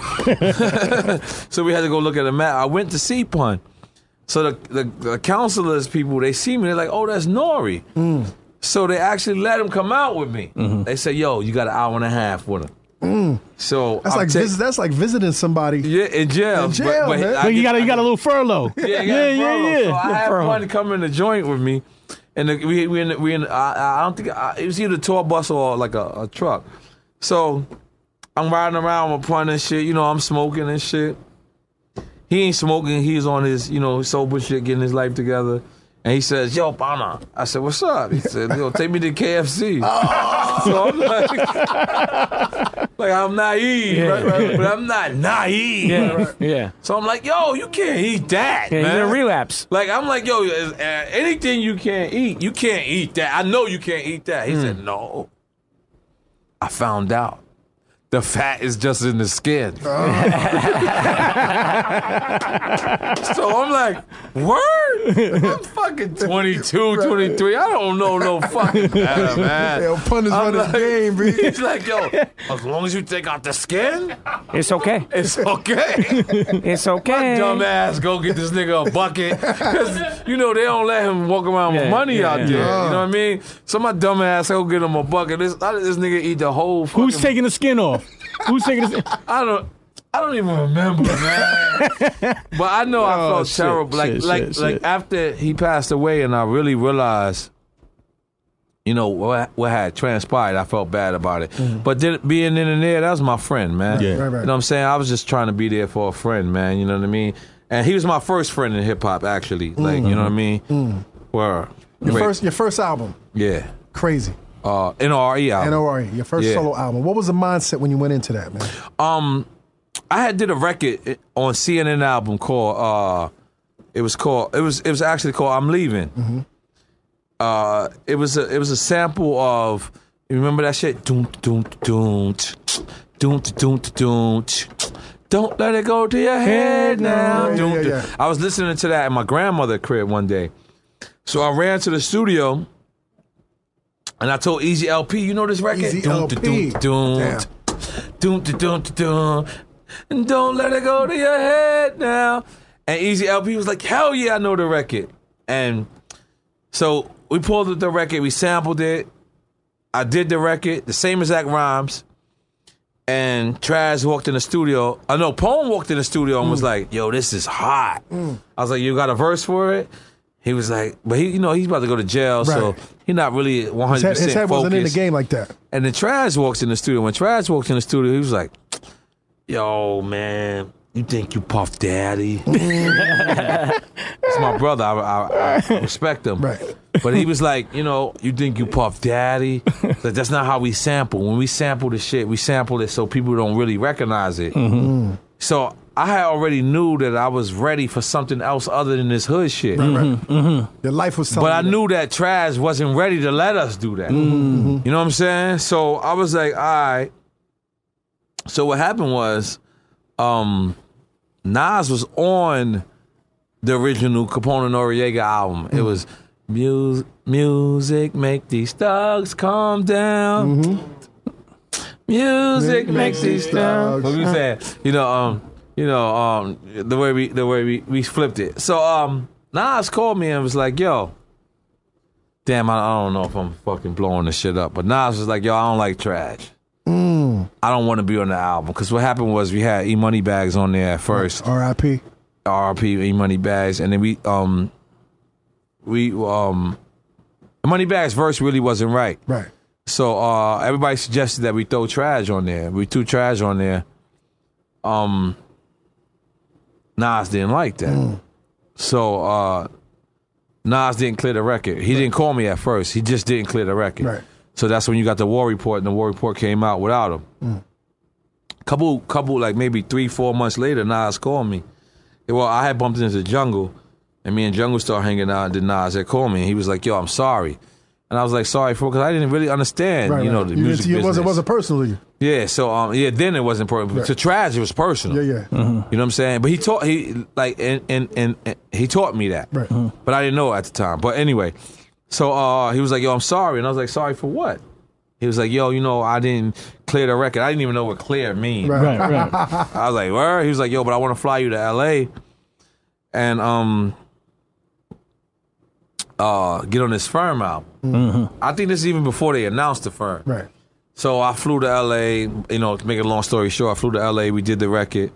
So we had to go look at a map. I went to see Pun. So the counselors people, they see me. They're like, "Oh, that's N.O.R.E. So they actually let him come out with me. They say, "Yo, you got an hour and a half with him." So That's like visiting somebody. yeah, in jail. In jail, man. I But you get- got a little furlough. Yeah, yeah. So I had Pun come in the joint with me, and we in. I don't think it was either a tour bus or like a truck. So I'm riding around with Pun and shit. You know, I'm smoking and shit. He ain't smoking. He's on his, you know, sober shit, getting his life together. And he says, "Yo, Pana." I said, "What's up?" He said, "Yo, take me to KFC." So I'm like I'm naive, right? But I'm not naive. Yeah. So I'm like, "Yo, you can't eat that, Yeah, he's man." in a relapse. Like, I'm like, "Yo, anything you can't eat that. I know you can't eat that." He said, "No. I found out. The fat is just in the skin." So I'm like, word? I'm fucking 22, 23. I don't know no fucking better, man. Yo, Pun is I'm running his game, bro. He's like, "Yo, as long as you take out the skin, It's okay. it's okay." It's okay. Dumbass, go get this nigga a bucket. Because, you know, they don't let him walk around with Yeah, money yeah, out yeah. there. You know what I mean? So my dumbass, go get him a bucket. This nigga eat the whole fucking... Who's taking the skin off? Who's taking the skin? I don't even remember, man. But I know I felt shit, terrible. Like after he passed away and I really realized, you know, what had transpired, I felt bad about it. But then being in and there, that was my friend, man. Yeah. Right. You know what I'm saying? I was just trying to be there for a friend, man. You know what I mean? And he was my first friend in hip hop, actually. Like, you know what I mean? Where Your first album, yeah. Crazy. N.O.R.E. album. N.O.R.E. Your first Yeah. solo album. What was the mindset when you went into that, man? I had did a record on CNN album called it was actually called I'm Leaving. It was a sample of, you remember that shit? Doom doom doom doom doom doom. Don't let it go to your head now. Yeah, Doom, yeah, doom. yeah. I was listening to that at my grandmother's crib one day. So I ran to the studio and I told Easy LP, "You know this record?" Easy Doom, LP. doom, doom, Damn. doom, doom, doom. And don't let it go to your head now. And Easy LP was like, "Hell yeah, I know the record." And so we pulled up the record, we sampled it. I did the record, the same exact rhymes. And Traz walked in the studio. I know Poem walked in the studio and was like, "Yo, this is hot." I was like, "You got a verse for it?" He was like, "But he's about to go to jail, so he's not really 100% focused." His head wasn't in the game like that. And then Traz walks in the studio. When Traz walked in the studio, he was like, "Yo, man, you think you Puff Daddy?" It's my brother. I respect him. Right. But he was like, you think you Puff Daddy? Like, that's not how we sample. When we sample the shit, we sample it so people don't really recognize it. So I had already knew that I was ready for something else other than this hood shit. Your life was telling But I you knew that Traz wasn't ready to let us do that. You know what I'm saying? So I was like, all right. So what happened was, Nas was on the original Capone and Noreaga album. It was music make these thugs calm down. Music makes these thugs. What we said? The way we flipped it. So Nas called me and was like, "Yo, damn, I don't know if I'm fucking blowing this shit up," but Nas was like, "Yo, I don't like trash. I don't want to be on the album." Because what happened was we had E Money Bags on there at first. R.I.P. E Money Bags, and then Money Bags verse really wasn't right. Right. So everybody suggested that we throw Trash on there. We threw Trash on there. Nas didn't like that. So Nas didn't clear the record. He didn't call me at first. He just didn't clear the record. Right. So that's when you got the War Report, and the War Report came out without him. Couple, like maybe 3-4 months later, Nas called me. Well, I had bumped into Jungle, and me and Jungle started hanging out, and then Nas had called me, and he was like, "Yo, I'm sorry." And I was like, "Sorry for," because I didn't really understand, the music business. It wasn't personal to you. Yeah, so then it wasn't personal. But to Trash, it was personal. Yeah. You know what I'm saying? But he taught he taught me that. Right. But I didn't know at the time. But anyway, so he was like, "Yo, I'm sorry," and I was like, "Sorry for what?" He was like, "Yo, I didn't clear the record. I didn't even know what clear mean." Right. I was like, "Where?" He was like, "Yo, but I want to fly you to L.A. and get on this Firm album." I think this is even before they announced the Firm. Right. So I flew to L.A., to make a long story short, I flew to L.A., we did the record.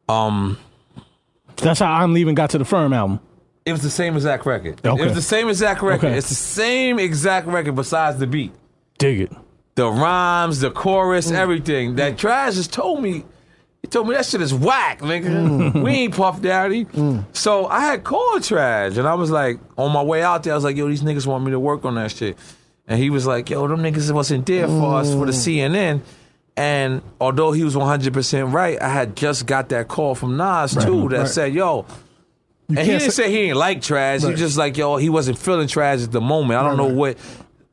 That's how I'm Leaving got to the Firm album. It was the same exact record. Okay. It was the same exact record. Okay. It's the same exact record besides the beat. Dig it. The rhymes, the chorus, everything. That Trash just told me, he told me that shit is whack, nigga. We ain't Puff Daddy. So I had called Trash, and I was like, on my way out there, I was like, "Yo, these niggas want me to work on that shit." And he was like, "Yo, them niggas wasn't there for us for the CNN." And although he was 100% right, I had just got that call from Nas, too, that said, "Yo," and he didn't say he didn't like Trash. He just like, "Yo, he wasn't feeling Trash at the moment." I don't know what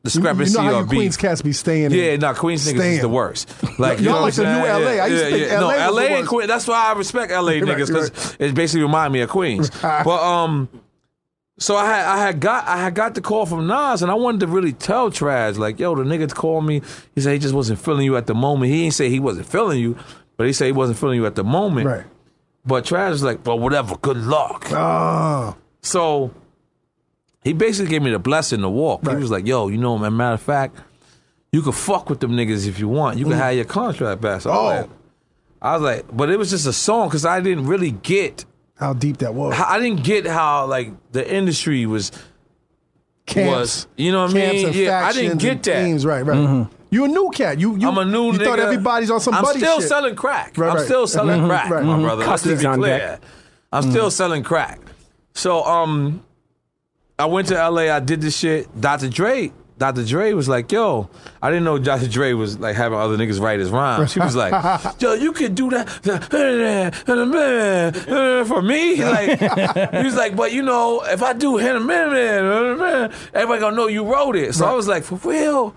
discrepancy you know how or you Queens cats be staying. Yeah, no, Queens niggas is the worst. Like, y'all like the new LA. I used to think LA was LA the and worst. Queens. That's why I respect LA niggas, because it basically remind me of Queens. But so I had got the call from Nas, and I wanted to really tell Trash, like, "Yo, the nigga called me. He said he just wasn't feeling you at the moment." He didn't say he wasn't feeling you, but he said he wasn't feeling you at the moment. Right. But Trash was like, "Well, whatever. Good luck." Oh. So he basically gave me the blessing to walk. Right. He was like, "Yo, matter of fact, you can fuck with them niggas if you want. You can have your contract back." So I was like, but it was just a song, because I didn't really get how deep that was. I didn't get how, like, the industry was. Camps. You know what I mean? And Yeah, I didn't get that. Teams. Right. You a new cat. You I'm a new you nigga. thought everybody's on some I'm buddy still shit. selling crack. Right, I'm right. still selling crack, Right. my brother. Let's Custody's be on clear. deck. I'm still selling crack. So I went to LA. I did this shit. Dr. Dre was like, "Yo," I didn't know Dr. Dre was like having other niggas write his rhymes. She was like, "Yo, you could do that for me." Like, he was like, "But if I do everybody gonna know you wrote it." So I was like, "For real?"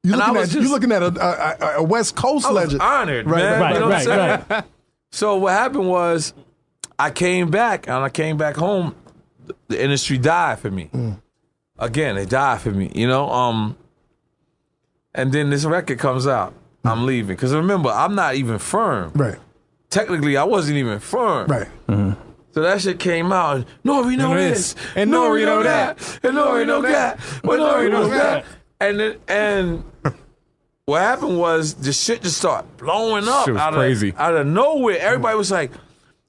You looking at a West Coast I was legend. honored, man. Right, You know what I'm saying? right. So what happened was, I came back home. The industry died for me. Again, they died for me, and then this record comes out. I'm leaving. Because remember, I'm not even Firm. Right. Technically, I wasn't even Firm. Right. So that shit came out, and N.O.R.E. know this, and N.O.R.E. know that, and N.O.R.E. know that, and N.O.R.E. knows that. And what happened was the shit just started blowing up Shit was crazy. out of nowhere. Everybody was like,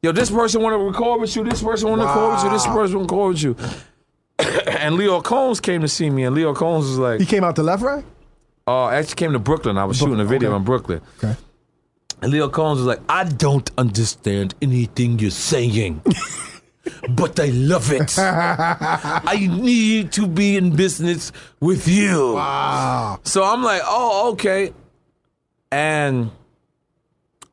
yo, this person want to record with you. This person want to record with you. This person want to record with you. And Leo Combs came to see me, and Leo Combs was like, He came out to Left Right? actually came to Brooklyn. I was shooting a video in Brooklyn. Okay. And Leo Combs was like, I don't understand anything you're saying, but I love it. I need to be in business with you. Wow. So I'm like, oh, okay. And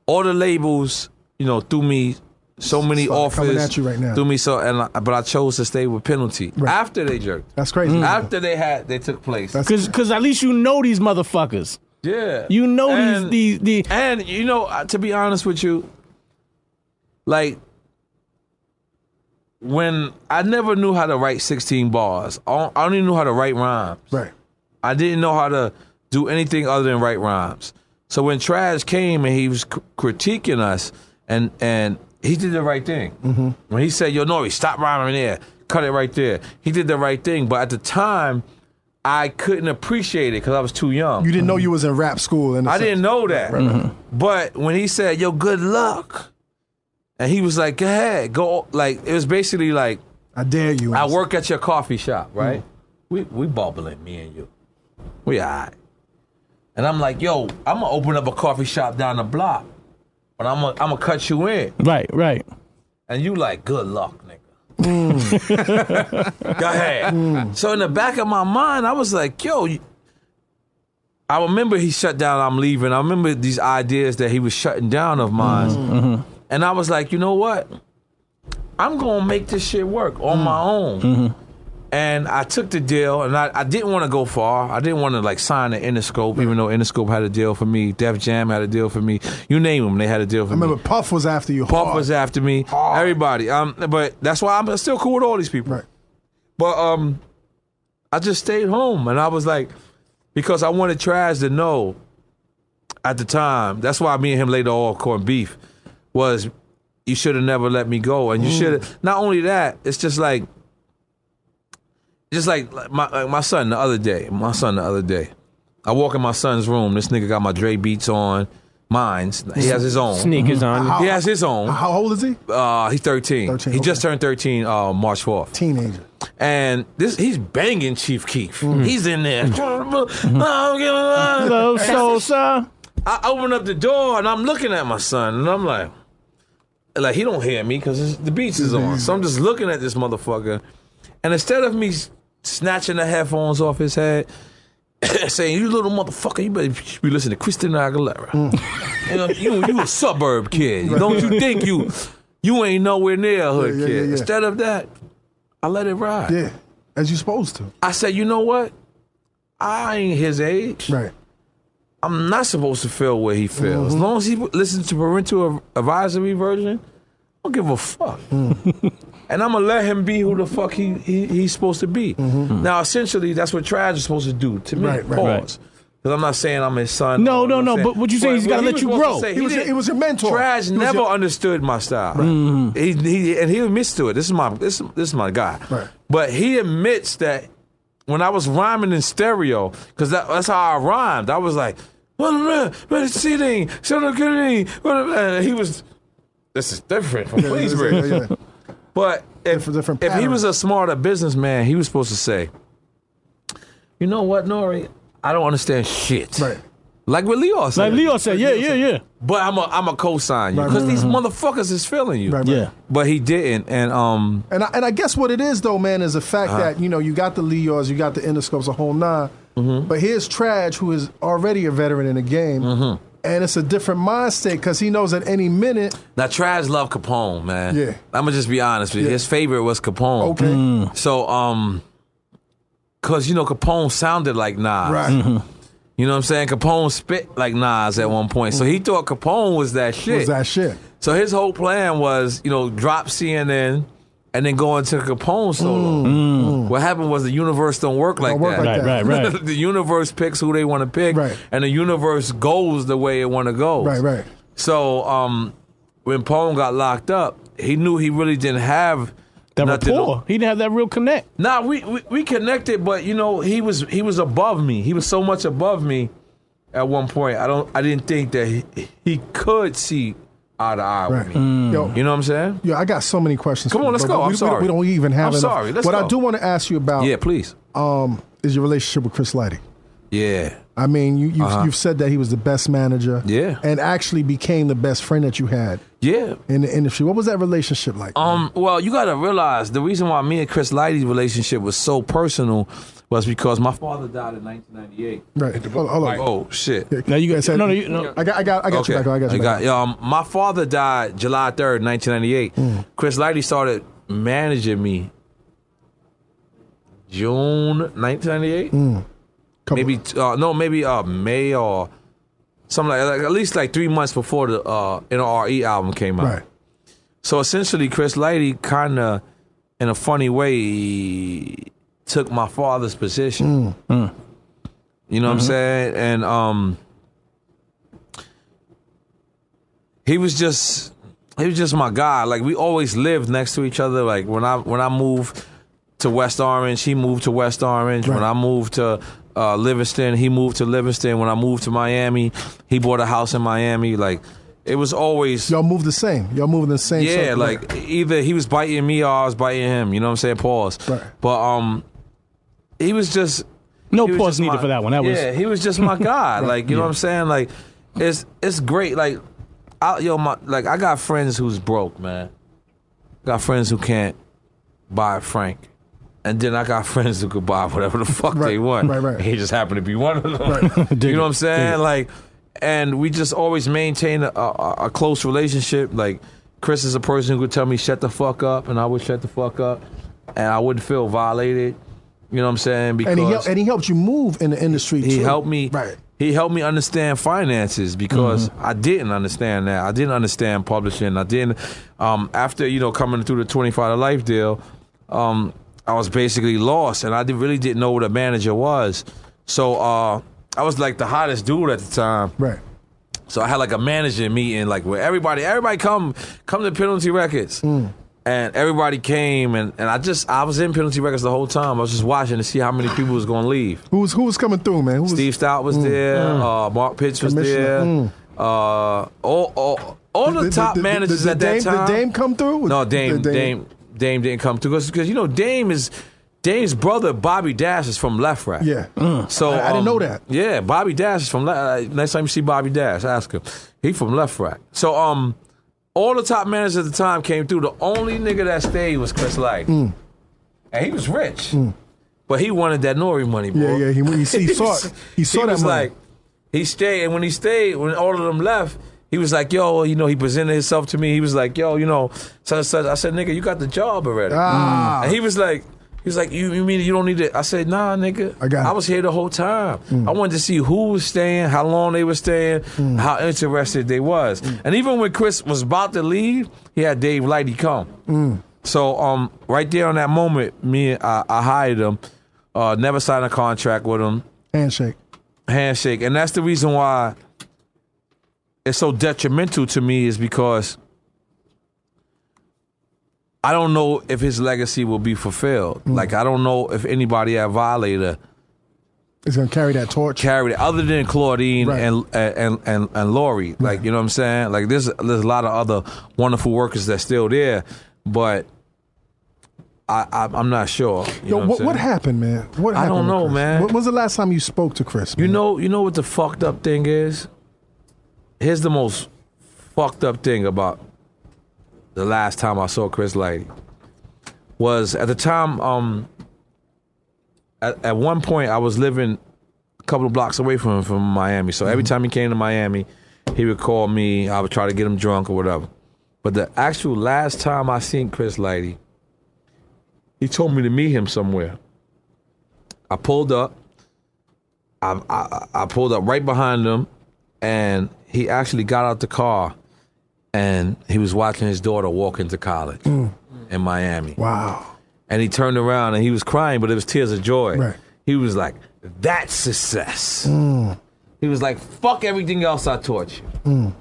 all the labels, threw me so many offers. Coming at you right now. Threw me but I chose to stay with Penalty after they jerked. That's crazy. After they took place. Because at least you know these motherfuckers. Yeah. You know these. And, to be honest with you, like, when I never knew how to write 16 bars. I only knew how to write rhymes. Right. I didn't know how to do anything other than write rhymes. So when Trash came and he was critiquing us, and he did the right thing. Mm-hmm. When he said, yo, N.O.R.E, stop rhyming there. Cut it right there. He did the right thing. But at the time, I couldn't appreciate it because I was too young. You didn't know you was in rap school. I didn't know that. Right. But when he said, yo, good luck, and he was like, go ahead, go. Like, it was basically like, I dare you. I work at your coffee shop, right? We bubbling, me and you. We all right. And I'm like, yo, I'm going to open up a coffee shop down the block, but I'm gonna cut you in. Right. And you like, good luck, nigga. Go ahead. So in the back of my mind, I was like, yo, I remember he shut down I'm Leaving. I remember these ideas that he was shutting down of mine. And I was like, you know what? I'm going to make this shit work on my own. And I took the deal, and I didn't want to go far. I didn't want to like sign the Interscope, even though Interscope had a deal for me. Def Jam had a deal for me. You name them, they had a deal for me. I remember Puff was after you. Puff was after me. Hard. Everybody. But that's why I'm still cool with all these people. Right. But I just stayed home, and I was like, because I wanted Trash to know at the time. That's why me and him later all caught beef. Was you should have never let me go, and you should have. Not only that, it's just like my son the other day. I walk in my son's room. This nigga got my Dre Beats on. Mine's. He has his own. Sneakers on. He has his own. How old is he? He's 13. He just turned 13 March 4th. Teenager. And he's banging Chief Keef. He's in there. Hello, Sosa. I open up the door and I'm looking at my son and I'm like he don't hear me because the beats is on. So I'm just looking at this motherfucker. And instead of me snatching the headphones off his head, saying, you little motherfucker, you better be listening to Christina Aguilera. You a suburb kid. Don't you think you ain't nowhere near a hood kid. Yeah. Instead of that, I let it ride. Yeah, as you supposed to. I said, you know what? I ain't his age. Right. I'm not supposed to feel where he feels. As long as he listens to parental advisory version, I don't give a fuck. And I'm going to let him be who the fuck he's supposed to be. Now, essentially, that's what Trash is supposed to do to me. Right. Pause. Because I'm not saying I'm his son. No. But what you saying, he's got to let you grow. He was your mentor. Trash never understood my style. Right. He admits to it. This is my guy. Right. But he admits that when I was rhyming in stereo, because that's how I rhymed, I was like, and he was, this is different from Queensbridge. Yeah. But if he was a smarter businessman, he was supposed to say, you know what, N.O.R.E, I don't understand shit. Right. Like what Leo said. Like Leo said, yeah. But I'm a co-sign you because these motherfuckers is feeling you. Right. Yeah. But he didn't, and I guess what it is though, man, is the fact that you got the Leos, you got the Interscopes, a whole nine. But here's Trash, who is already a veteran in the game, and it's a different mind state because he knows at any minute. Now Trash loved Capone, man. Yeah. I'm gonna just be honest with you. His favorite was Capone. Okay. So because Capone sounded like Nas. Right. You know what I'm saying? Capone spit like Nas at one point. So he thought Capone was that shit. So his whole plan was, drop CNN and then go into Capone solo. What happened was the universe don't work like that. Right. The universe picks who they want to pick, and the universe goes the way it want to go. Right. So when Pone got locked up, he knew he really didn't have that nothing. rapport. He didn't have that real connect. Nah, we connected, but he was above me. He was so much above me at one point, I didn't think that he could see eye to eye with me. Yo, You know what I'm saying? I got so many questions. Come for on, you, let's but go. I'm sorry. We don't even have I'm enough. sorry. Let's what go. I do want to ask you about Yeah, please. is your relationship with Chris Lighty. Yeah. I mean, you've said that he was the best manager. Yeah. And actually became the best friend that you had Yeah. in the industry. What was that relationship like? Well, you got to realize the reason why me and Chris Lighty's relationship was so personal was because my father died in 1998. Right. Hold on. Oh shit. Now you guys said no. I got you back. I got you back. My father died July 3rd, 1998. Chris Lighty started managing June 1998. Maybe May or something like at least like 3 months before the N.O.R.E album came out. Right. So essentially, Chris Lighty kind of, in a funny way, took my father's position. You know what I'm saying? And he was just my guy. Like we always lived next to each other. Like when I moved to West Orange, he moved to West Orange. Right. When I moved to Livingston, he moved to Livingston. When I moved to Miami, he bought a house in Miami. Like it was always Y'all moved the same. Y'all moving the same. yeah. circle. Like either he was biting me or I was biting him. You know what I'm saying? Pause. Right. But he was just No he was pause just needed my- for that one. That was he was just my guy. Like you know what I'm saying? Like it's great. Like I got friends who's broke, man. Got friends who can't buy a Frank. And then I got friends who could buy whatever the fuck they want. Right. He just happened to be one of them. You know what I'm saying? Like, and we just always maintain a close relationship. Like, Chris is a person who could tell me shut the fuck up, and I would shut the fuck up, and I wouldn't feel violated. You know what I'm saying? Because and he helped you move in the industry too. he helped me. Right. He helped me understand finances because I didn't understand that. I didn't understand publishing. I didn't. After coming through the 25 to life deal, I was basically lost, and I really didn't know what a manager was. So I was like the hottest dude at the time. Right. So I had like a manager meeting, like where everybody come to Penalty Records. And everybody came, and I was in Penalty Records the whole time. I was just watching to see how many people was going to leave. Who was coming through, man? Steve Stout was there. Mark Pitts was there. All the top managers at that time. Did Dame come through? No, Dame didn't come through because Dame's brother Bobby Dash is from Left Rack. Yeah. So I didn't know that. Yeah, Bobby Dash is from next time you see Bobby Dash, ask him. He from Left Rack. So all the top managers at the time came through. The only nigga that stayed was Chris Lighty. And he was rich. But he wanted that N.O.R.E money, bro. Yeah. He saw it. He saw that was money. like, he stayed, and when all of them left, he was like, yo, he presented himself to me. He was like, yo, such and such. I said, nigga, you got the job already. And he was like, you mean you don't need it? I said, nah, nigga. I was here the whole time. I wanted to see who was staying, how long they were staying, how interested they was. And even when Chris was about to leave, he had Dave Lighty come. So right there on that moment, I hired him. Never signed a contract with him. Handshake. And that's the reason why it's so detrimental to me, is because I don't know if his legacy will be fulfilled. Like, I don't know if anybody at Violator is going to carry that torch. Other than Claudine Right. and N.O.R.E. Like, you know what I'm saying? Like, there's a lot of other wonderful workers that's still there, but I'm not sure. You know what happened, man? What happened? I don't know, with Chris? man. When was the last time you spoke to Chris, man? You know what the fucked up thing is? Here's the most fucked up thing about the last time I saw Chris Lighty. Was at the time, at one point I was living a couple of blocks away from Miami. So every time he came to Miami, he would call me. I would try to get him drunk or whatever. But the actual last time I seen Chris Lighty, he told me to meet him somewhere. I pulled up. I pulled up right behind him, and he actually got out the car, and he was watching his daughter walk into college in Miami. Wow. And he turned around, and he was crying, but it was tears of joy. Right. He was like, that's success. He was like, fuck everything else I taught you.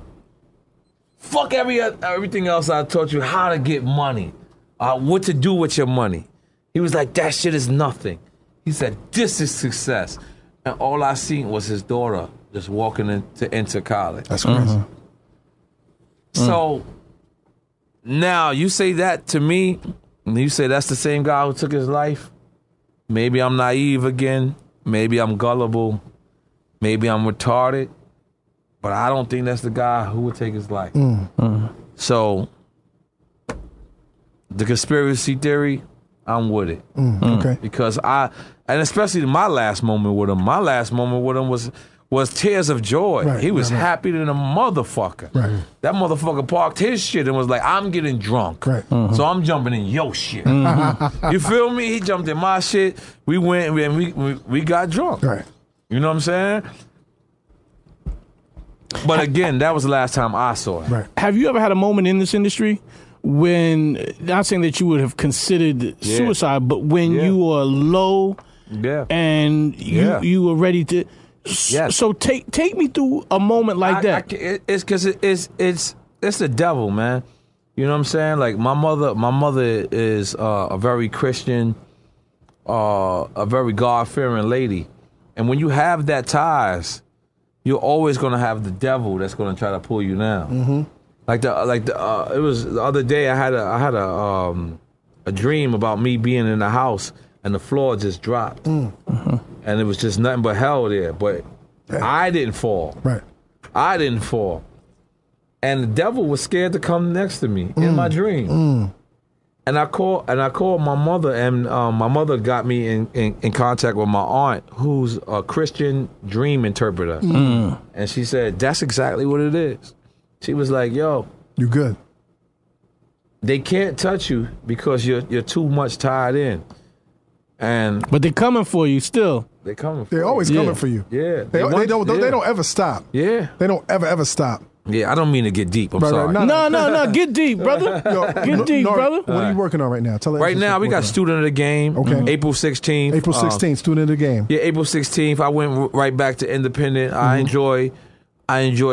Fuck everything else I taught you, how to get money, what to do with your money. He was like, that shit is nothing. He said, this is success. And all I seen was his daughter just walking into college. That's crazy. So now you say that to me, and you say that's the same guy who took his life. Maybe I'm naive again. Maybe I'm gullible. Maybe I'm retarded. But I don't think that's the guy who would take his life. So the conspiracy theory, I'm with it. Okay. Because and especially my last moment with him was tears of joy. Right, He was right. happy than a motherfucker. Right. That motherfucker parked his shit and was like, I'm getting drunk. Right. So I'm jumping in your shit. You feel me? He jumped in my shit. We went and we got drunk. Right. You know what I'm saying? But again, that was the last time I saw it. Right. Have you ever had a moment in this industry when, not saying that you would have considered suicide, but when you were low Yeah. and you were ready to? Yes. So take me through a moment like that. It's because it's the devil, man. You know what I'm saying? Like my mother is a very Christian, a very God-fearing lady, and when you have that ties, you're always gonna have the devil that's gonna try to pull you down. Mm-hmm. It was the other day I had a dream about me being in the house and the floor just dropped, and it was just nothing but hell there. But I didn't fall. Right. I didn't fall. And the devil was scared to come next to me in my dream. And I called my mother, and my mother got me in contact with my aunt, who's a Christian dream interpreter. And she said, that's exactly what it is. She was like, yo, You good. they can't touch you because you're too much tied in. And But they're coming for you still. they coming for They're you. always coming for you. Yeah. They want- don't ever stop. Yeah. They don't ever stop. Yeah, I don't mean to get deep. I'm sorry. No, get deep, brother. Get deep, brother. What are you working on right now? Tell Right now, we got Student of the Game. Okay. April 16th. April 16th, student of the game. Yeah, April 16th. I went right back to independent. I enjoy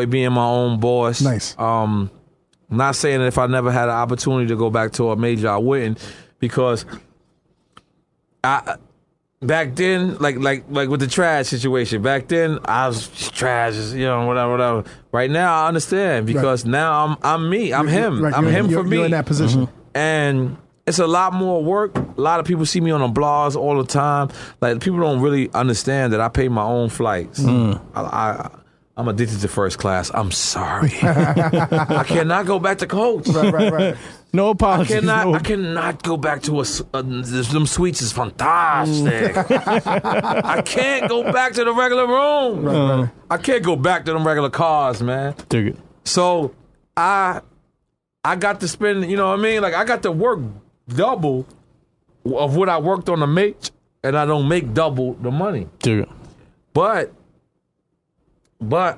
being my own boss. Nice. Not saying that if I never had an opportunity to go back to a major, I wouldn't, because back then, like with the trash situation, back then I was trash, whatever. Right now I understand, because now I'm me. I'm him. Right, I'm him for me. You're in that position. And it's a lot more work. A lot of people see me on the blogs all the time. Like, people don't really understand that I pay my own flights. I'm addicted to first class. I'm sorry. I cannot go back to coach. Right. No apologies. I cannot go back to them suites is fantastic. I can't go back to the regular room. Right. I can't go back to them regular cars, man. Dig it. So I got to spend, you know what I mean? Like, I got to work double of what I worked on to make, and I don't make double the money. Dig it. But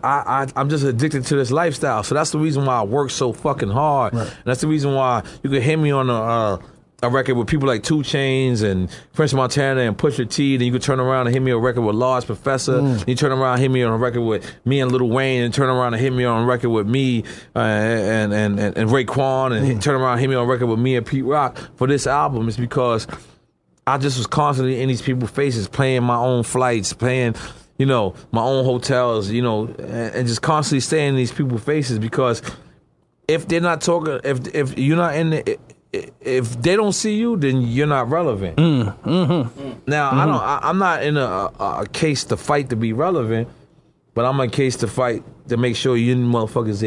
I'm just addicted to this lifestyle. So that's the reason why I work so fucking hard. Right. And that's the reason why you can hear me on a record with people like 2 Chainz and Prince Montana and Pusha T. Then you could turn around and hear me on a record with Large Professor. You turn around and hear me on a record with me and Lil Wayne, and turn around and hear me on a record with me and Raekwon, and turn around and hear me on a record with me and Pete Rock for this album. Is because I just was constantly in these people's faces, playing my own flights, playing, my own hotels, and just constantly staying in these people's faces, because if they're not talking, if you're not in the, if they don't see you, then you're not relevant. Now, I'm not in a case to fight to be relevant, but I'm in a case to fight to make sure you motherfuckers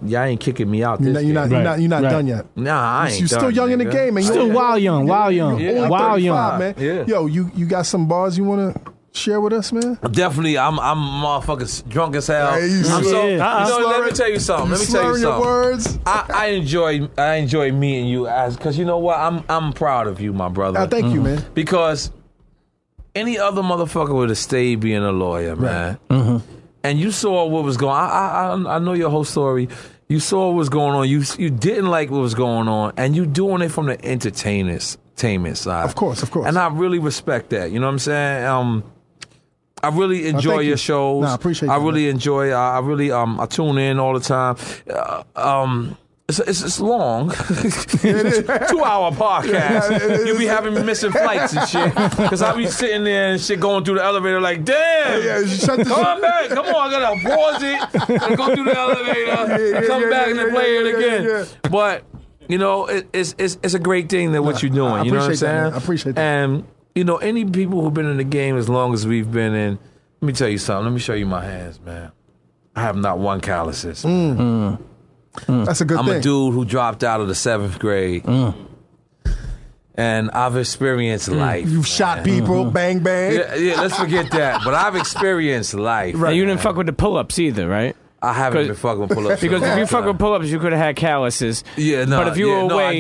y'all ain't kicking me out. You're not done yet. Nah, I ain't. You're still done, young in the nigga. game, and Still wild young. only Wild 35, young. man. Yeah. Yo, you got some bars you want to share with us, man? Definitely, I'm motherfuckers drunk as hell. Hey, you I'm so. Yeah. Let me tell you something. Let me tell you slurring your something. words. I enjoy meeting you, because you know what? I'm proud of you, my brother. Thank you, man. Because any other motherfucker would have stayed being a lawyer, man. And you saw what was going on. I know your whole story. You saw what was going on. You didn't like what was going on, and you doing it from the entertainment side. Of course. And I really respect that. You know what I'm saying? I really enjoy thank your you. shows. No, I appreciate I that, really man. enjoy. I tune in all the time. It's long. 2-hour podcast. You'll be having me missing flights and shit. Because I'll be sitting there and shit going through the elevator like, damn. Come back. Come on, I gotta pause it. And go through the elevator. Come back and then play it again. But, you know, it's a great thing that what you're doing. You know what I'm saying? I appreciate that. And, you know, any people who've been in the game as long as we've been in, let me tell you something. Let me show you my hands, man. I have not one calluses. That's a good I'm thing. a dude who dropped out of the 7th grade. And I've experienced life. You've shot people, bang, bang. Yeah, let's forget that. But I've experienced life. And you didn't fuck with the pull-ups either, right? I haven't been fucking with pull-ups. Because if you fuck with pull-ups, you could have had calluses. Yeah, no. But if you were no, away... I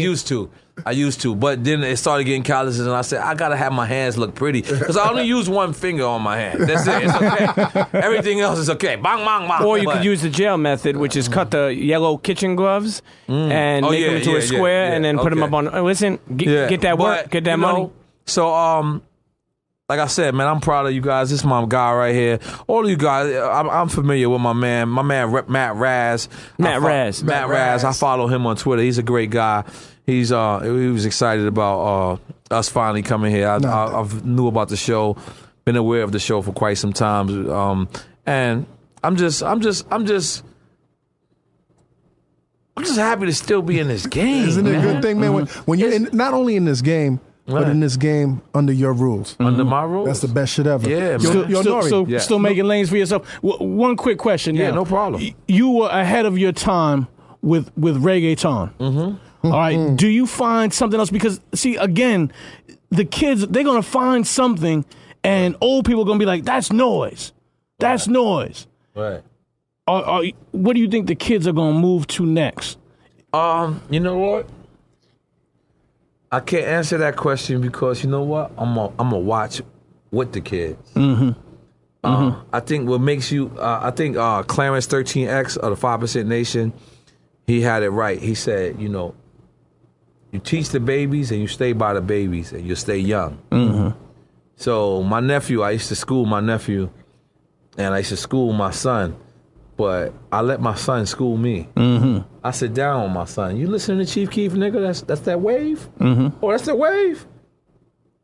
used to. But then it started getting calluses, and I said, I got to have my hands look pretty. Because I only use one finger on my hand. That's it. It's okay. Everything else is okay. Bang, bang, bang. Or you could use the jail method, which is cut the yellow kitchen gloves and make them into a square and then put them up on... Listen, get that work, get that money. So, like I said, man, I'm proud of you guys. This is my guy right here. All of you guys, I'm familiar with my man Matt Raz. Matt Raz. I follow him on Twitter. He's a great guy. He was excited about us finally coming here. I knew about the show, been aware of the show for quite some time, and I'm just happy to still be in this game. Isn't it a good thing, man? When you're not only in this game, but in this game under your rules. Under my rules? That's the best shit ever. Yeah, man. Still making lanes for yourself. One quick question now. Yeah, no problem. You were ahead of your time with reggaeton. Mm-hmm. All right. Do you find something else? Because, see, again, the kids, they're going to find something, and old people are going to be like, that's noise. That's noise. Right. What do you think the kids are going to move to next? You know what? I can't answer that question because you know what? I'm gonna watch with the kids. I think what makes you, Clarence 13X of the 5% Nation, he had it right. He said, you know, you teach the babies and you stay by the babies and you stay young. So my nephew, I used to school my nephew, and I used to school my son. But I let my son school me. I sit down with my son. You listening to Chief Keef, nigga? That's that wave. Oh, that's that wave.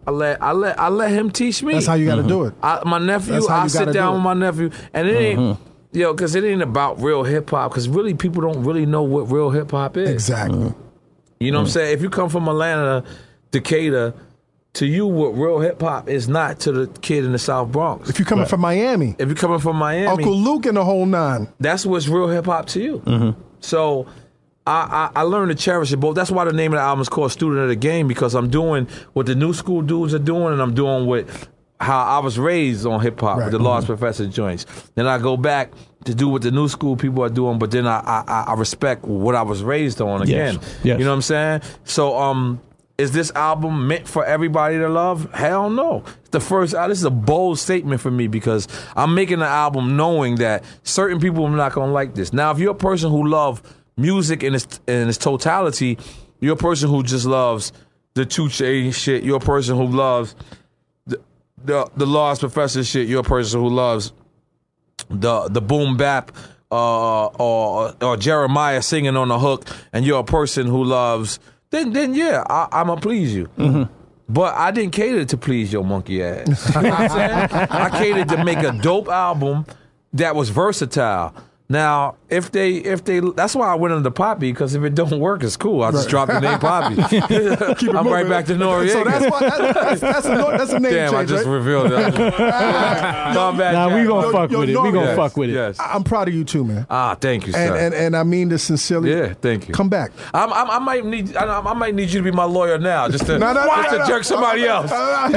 I let him teach me. That's how you got to do it. My nephew. I sit down with my nephew, and it ain't because it ain't about real hip hop. Because really, people don't really know what real hip hop is. Exactly. You know what I'm saying? If you come from Atlanta, Decatur. To you, what real hip hop is not to the kid in the South Bronx. If you're coming from Miami. If you're coming from Miami. Uncle Luke and the whole nine. That's what's real hip hop to you. So I learned to cherish it both. That's why the name of the album is called Student of the Game, because I'm doing what the new school dudes are doing, and I'm doing what how I was raised on hip hop with the Lost Professor joints. Then I go back to do what the new school people are doing, but then I respect what I was raised on again. Yes. You know what I'm saying? So is this album meant for everybody to love? Hell no. It's the first. This is a bold statement for me because I'm making an album knowing that certain people are not going to like this. Now, if you're a person who loves music in its totality, you're a person who just loves the 2 Chainz shit. You're a person who loves the Lost Professor shit. You're a person who loves the boom bap or Jeremiah singing on the hook, and you're a person who loves. Then yeah, I'm gonna please you. But I didn't cater to please your monkey ass. You know what I'm saying? I catered to make a dope album that was versatile. Now, if they, that's why I went under Poppy, because if it don't work, it's cool. I'll just drop the name Poppy. I'm right back to Noreaga. So that's a name Damn, change, I just right? revealed that. Nah, we gonna fuck with it. We gonna fuck with it. Yes. I'm proud of you too, man. Thank you, sir. And I mean this sincerely. Yeah, thank you. Come back. I might need you to be my lawyer now, just to jerk somebody else. I'm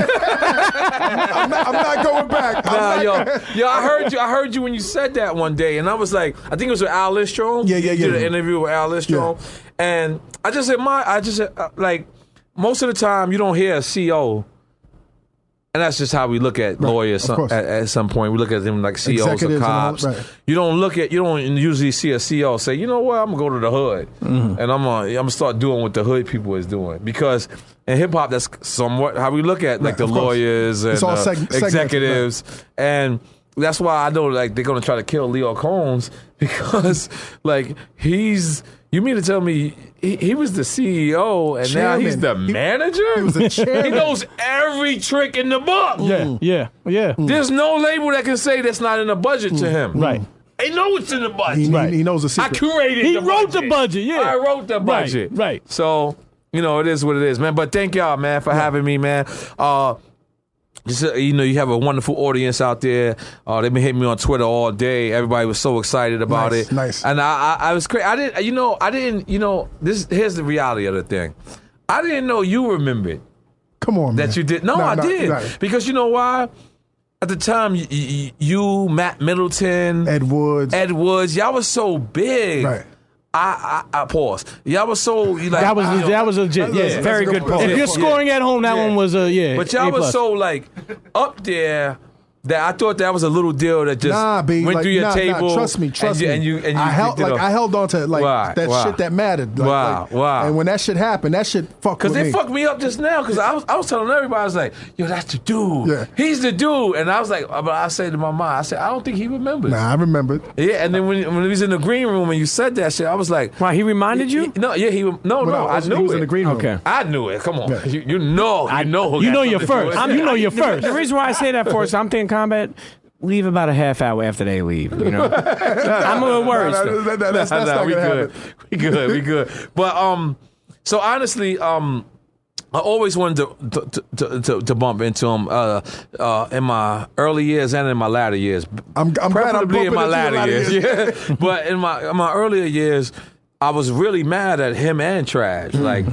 not going back. Yo, I heard you when you said that one day, and I was like, I think it was with Al Lindstrom. Yeah. You did an interview with Al Lindstrom, and I just said, like, most of the time you don't hear a CO, and that's just how we look at lawyers. At some point, we look at them like COs or cops. You don't usually see a CO say, you know what, I'm gonna go to the hood, and I'm gonna start doing what the hood people is doing, because in hip hop that's somewhat how we look at like the lawyers and executives, and that's why I know like they're gonna try to kill Leo Combs, because like he's You mean to tell me he was the CEO and now he's the manager? He was the chairman. He knows every trick in the book. Yeah. There's no label that can say that's not in the budget to him. Right. He know it's in the budget. He knows the secret. I curated He the wrote budget. the budget, yeah. I wrote the budget. Right. So, it is what it is, man. But thank y'all, man, for having me, man. Just, you have a wonderful audience out there. They've been hitting me on Twitter all day. Everybody was so excited about it. Nice. And I was crazy. I didn't, here's the reality of the thing. I didn't know you remembered Come on, man. that you did. No, I did. No. Because you know why? At the time, you, Matt Middleton, Ed Woods, y'all was so big. Right. I pause. Y'all was so like That was legit. Yeah. That's Very a good point. point. If you're scoring at home, that one was yeah. But y'all A+. was so like up there that I thought that was a little deal that just B, went like, through your table. Trust me. And you I held on to Wow, that wow. shit that mattered. Wow. And when that shit happened, that shit fucked with Because me. they fucked me up just now. Because I was telling everybody, I was like, "Yo, that's the dude. Yeah. He's the dude." And I was like, but I said to my mom, I said, "I don't think he remembers." Nah, I remembered. Yeah. And then when he was in the green room and you said that shit, I was like, Why, he reminded you? No, yeah, I knew he was it. in the green room. Okay. I knew it. Come on, you know who You got know you're something to do first. with it. You know you're first. The reason why I say that for is I'm thinking Combat, leave about a half hour after they leave. I'm a little worried still. That's not we gonna good. happen. We good. But so honestly, I always wanted to bump into him in my early years and in my latter years. I'm glad I'm Preferably in bumping my into your latter latter years. Yeah. But in my earlier years, I was really mad at him and Trash. Like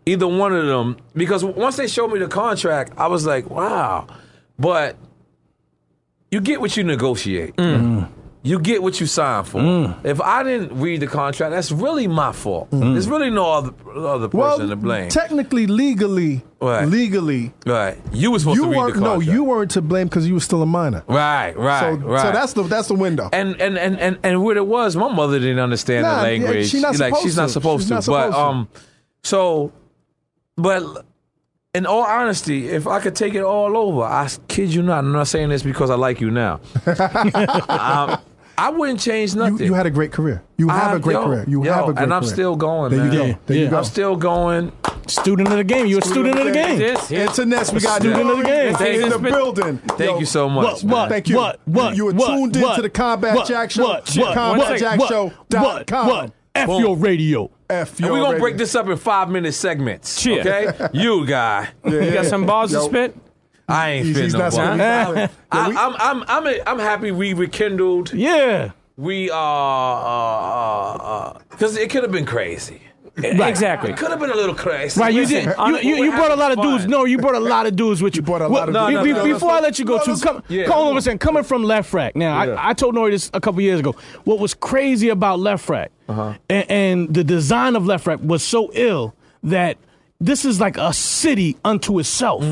either one of them, because once they showed me the contract, I was like, wow. But you get what you negotiate. You get what you sign for. If I didn't read the contract, that's really my fault. There's really no other person to blame. Technically, legally, Right. You were supposed to read the contract. No, you weren't to blame because you were still a minor. Right. So that's the window. And what it was, my mother didn't understand the language. She's not supposed to. But in all honesty, if I could take it all over, I kid you not, I'm not saying this because I like you now. I wouldn't change nothing. You had a great career. You have a great career. You have a great career. And I'm still going, There man. you go. There you go. I'm still going. Student of the game. You're a student of the game. Internet, we got Student of the game. in the building. Thank you so much. man. Thank you. You were tuned into the Combat Jack Show. CombatJackShow.com. F your radio. F And your we're going to radio. break this up in 5-minute segments. Cheer. Okay? You guy. You got some balls to spit? I ain't He's fit no not ball. supposed to- I'm happy we rekindled. Yeah. We because it could have been crazy. Exactly. It could have been a little crazy. Right, you did. You brought a lot of dudes. No, you brought a lot of dudes with you. brought a lot of dudes. Before I let you go, Colin was saying, coming from Left Rack. Now, I told N.O.R.E this a couple years ago. What was crazy about Left Rack and the design of Left Rack was so ill that this is like a city unto itself.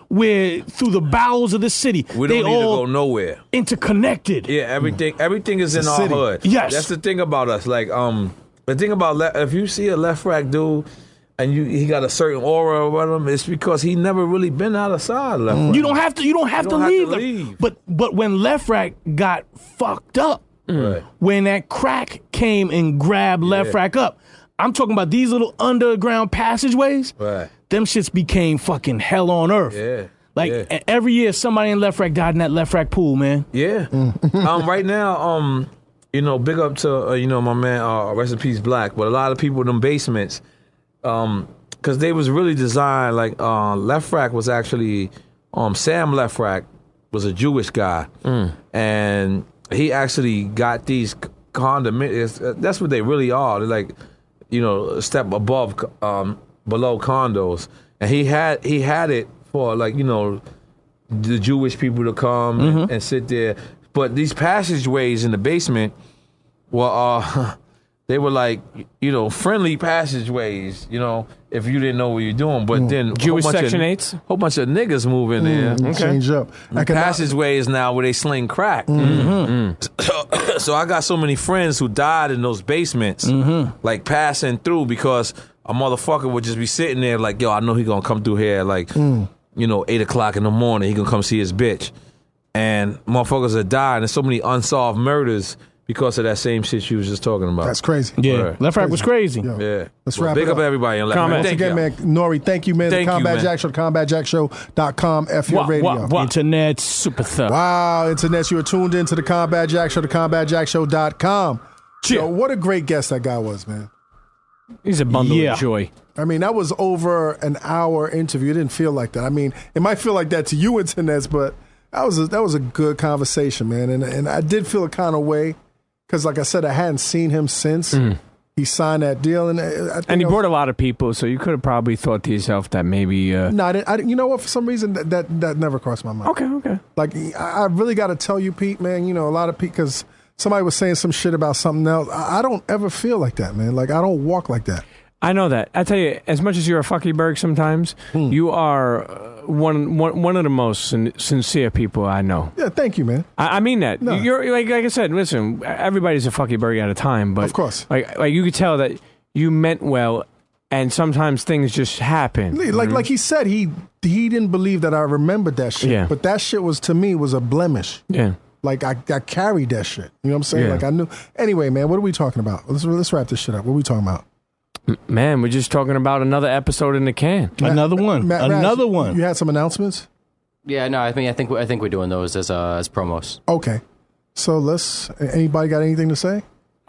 Where through the bowels of the city, We they don't need to all go nowhere. interconnected. Yeah, everything is in our city. hood. Yes. That's the thing about us. Like, the thing about if you see a Left Rack dude and he got a certain aura about him, it's because he never really been outside Left Rack. You don't have to. You don't have to leave. But when Left Rack got fucked up, Right. when that crack came and grabbed Left Rack up, I'm talking about these little underground passageways. Right. Them shits became fucking hell on earth. Yeah. Like every year, somebody in Left Rack died in that Left Rack pool, man. Yeah. Right now, big up to my man, rest in peace, Black. But a lot of people in them basements, because they was really designed like Left Rack was actually Sam Left Rack was a Jewish guy, and he actually got these condominiums. That's what they really are. They're like, a step above, below condos, and he had it for like the Jewish people to come and sit there. But these passageways in the basement were they were like friendly passageways. If you didn't know what you're doing, but then Jewish Section 8s? whole bunch of niggas move in there. Change up. Passageways now where they sling crack. So I got so many friends who died in those basements, like passing through because a motherfucker would just be sitting there like, yo, I know he gonna come through here like, 8 o'clock in the morning. He gonna come see his bitch, and motherfuckers are dying. There's so many unsolved murders because of that same shit you was just talking about. That's crazy. Yeah, Right. Left Rack was crazy. Yo, Yeah. Let's Well, wrap big it up up. everybody in Left Comment. Rack. Once Thank again, you. man, N.O.R.E, thank you, man. Thank the you, Combat man. Jack Show, CombatJackShow.com, F your radio. Internet super thug. Wow, Internet, you were tuned into the Combat Jack Show, the CombatJackShow.com. Yo, what a great guest that guy was, man. He's a bundle Yeah. of joy. I mean, that was over an hour interview. It didn't feel like that. I mean, it might feel like that to you, Internet, but that was a good conversation, man. And I did feel a kind of way because, like I said, I hadn't seen him since he signed that deal. And I think And he brought a lot of people, so you could have probably thought to yourself that maybe. No, I didn't, you know what? For some reason, that never crossed my mind. Okay. Like, I really got to tell you, Pete, man, you know, a lot of people, because somebody was saying some shit about something else. I don't ever feel like that, man. Like, I don't walk like that. I know that. I tell you, as much as you're a fuckyberg sometimes, you are one of the most sincere people I know. Yeah, thank you, man. I mean that. No. You're like I said. Listen, everybody's a fuckyberg at a time, but Of course. like you could tell that you meant well, and sometimes things just happen. Like he said, he didn't believe that I remembered that shit. Yeah. But that shit was, to me, was a blemish. Yeah. Like, I carried that shit. You know what I'm saying? Yeah. Like, I knew. Anyway, man, what are we talking about? Let's wrap this shit up. What are we talking about? Man, we're just talking about another episode in the can. Another one. Matt Raz, Another one. You had some announcements? Yeah, no, I think we're doing those as promos. Okay. So anybody got anything to say?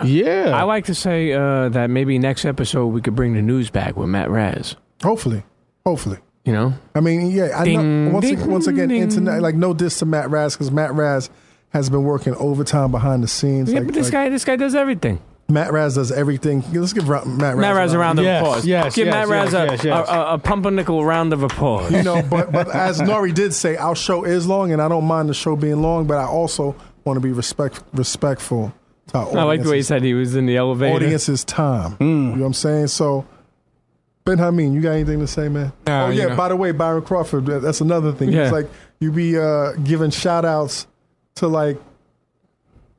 Yeah. I like to say that maybe next episode we could bring the news back with Matt Raz. Hopefully. You know? I mean, yeah, I Ding, know. ding, Once again, ding. internet, like, no diss to Matt Raz, because Matt Raz has been working overtime behind the scenes. Yeah, Like- but this guy does everything. Matt Raz does everything. Let's give Matt Raz a round of Yes, applause. yes, Give yes, Matt Raz yes. a pumpernickel round of applause. You know, but as N.O.R.E did say, our show is long, and I don't mind the show being long, but I also want to be respectful to our I like the way he said he was in the elevator. audience's time. You know what I'm saying? So, Ben Hameen, you got anything to say, man? Nah, oh, you yeah, know. by the way, Byron Crawford, that's another thing. Yeah. It's like you be giving shout-outs to, like,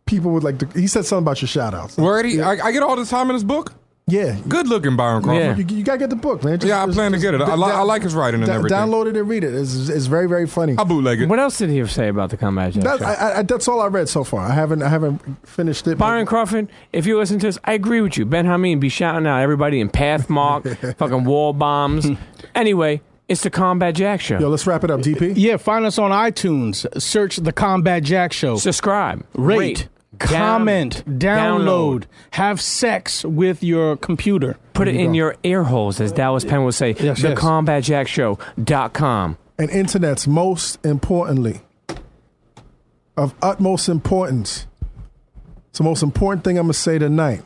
people with, like, he said something about your shout-outs. Wordy, I get all the time in his book. Yeah. Good looking Byron Crawford. Yeah. You got to get the book, man. Yeah, I plan to get it. I like his writing and everything. Download it and read it. It's very, very funny. I bootleg it. What else did he say about the Combat Jack show? That's all I read so far. I haven't finished it. Byron Crawford, if you listen to this, I agree with you. Ben Hameen be shouting out everybody in Pathmark, fucking wall bombs. Anyway, it's the Combat Jack show. Yo, let's wrap it up, DP. Yeah, find us on iTunes. Search The Combat Jack Show. Subscribe, Rate, comment, download, have sex with your computer. Put it in your ear holes, as Dallas Penn will say. Yes, yes. TheCombatJackShow.com. And internet's most importantly, of utmost importance, it's the most important thing I'm going to say tonight.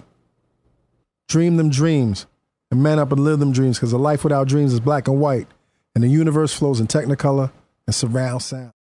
Dream them dreams and man up and live them dreams, because a life without dreams is black and white, and the universe flows in technicolor and surround sound.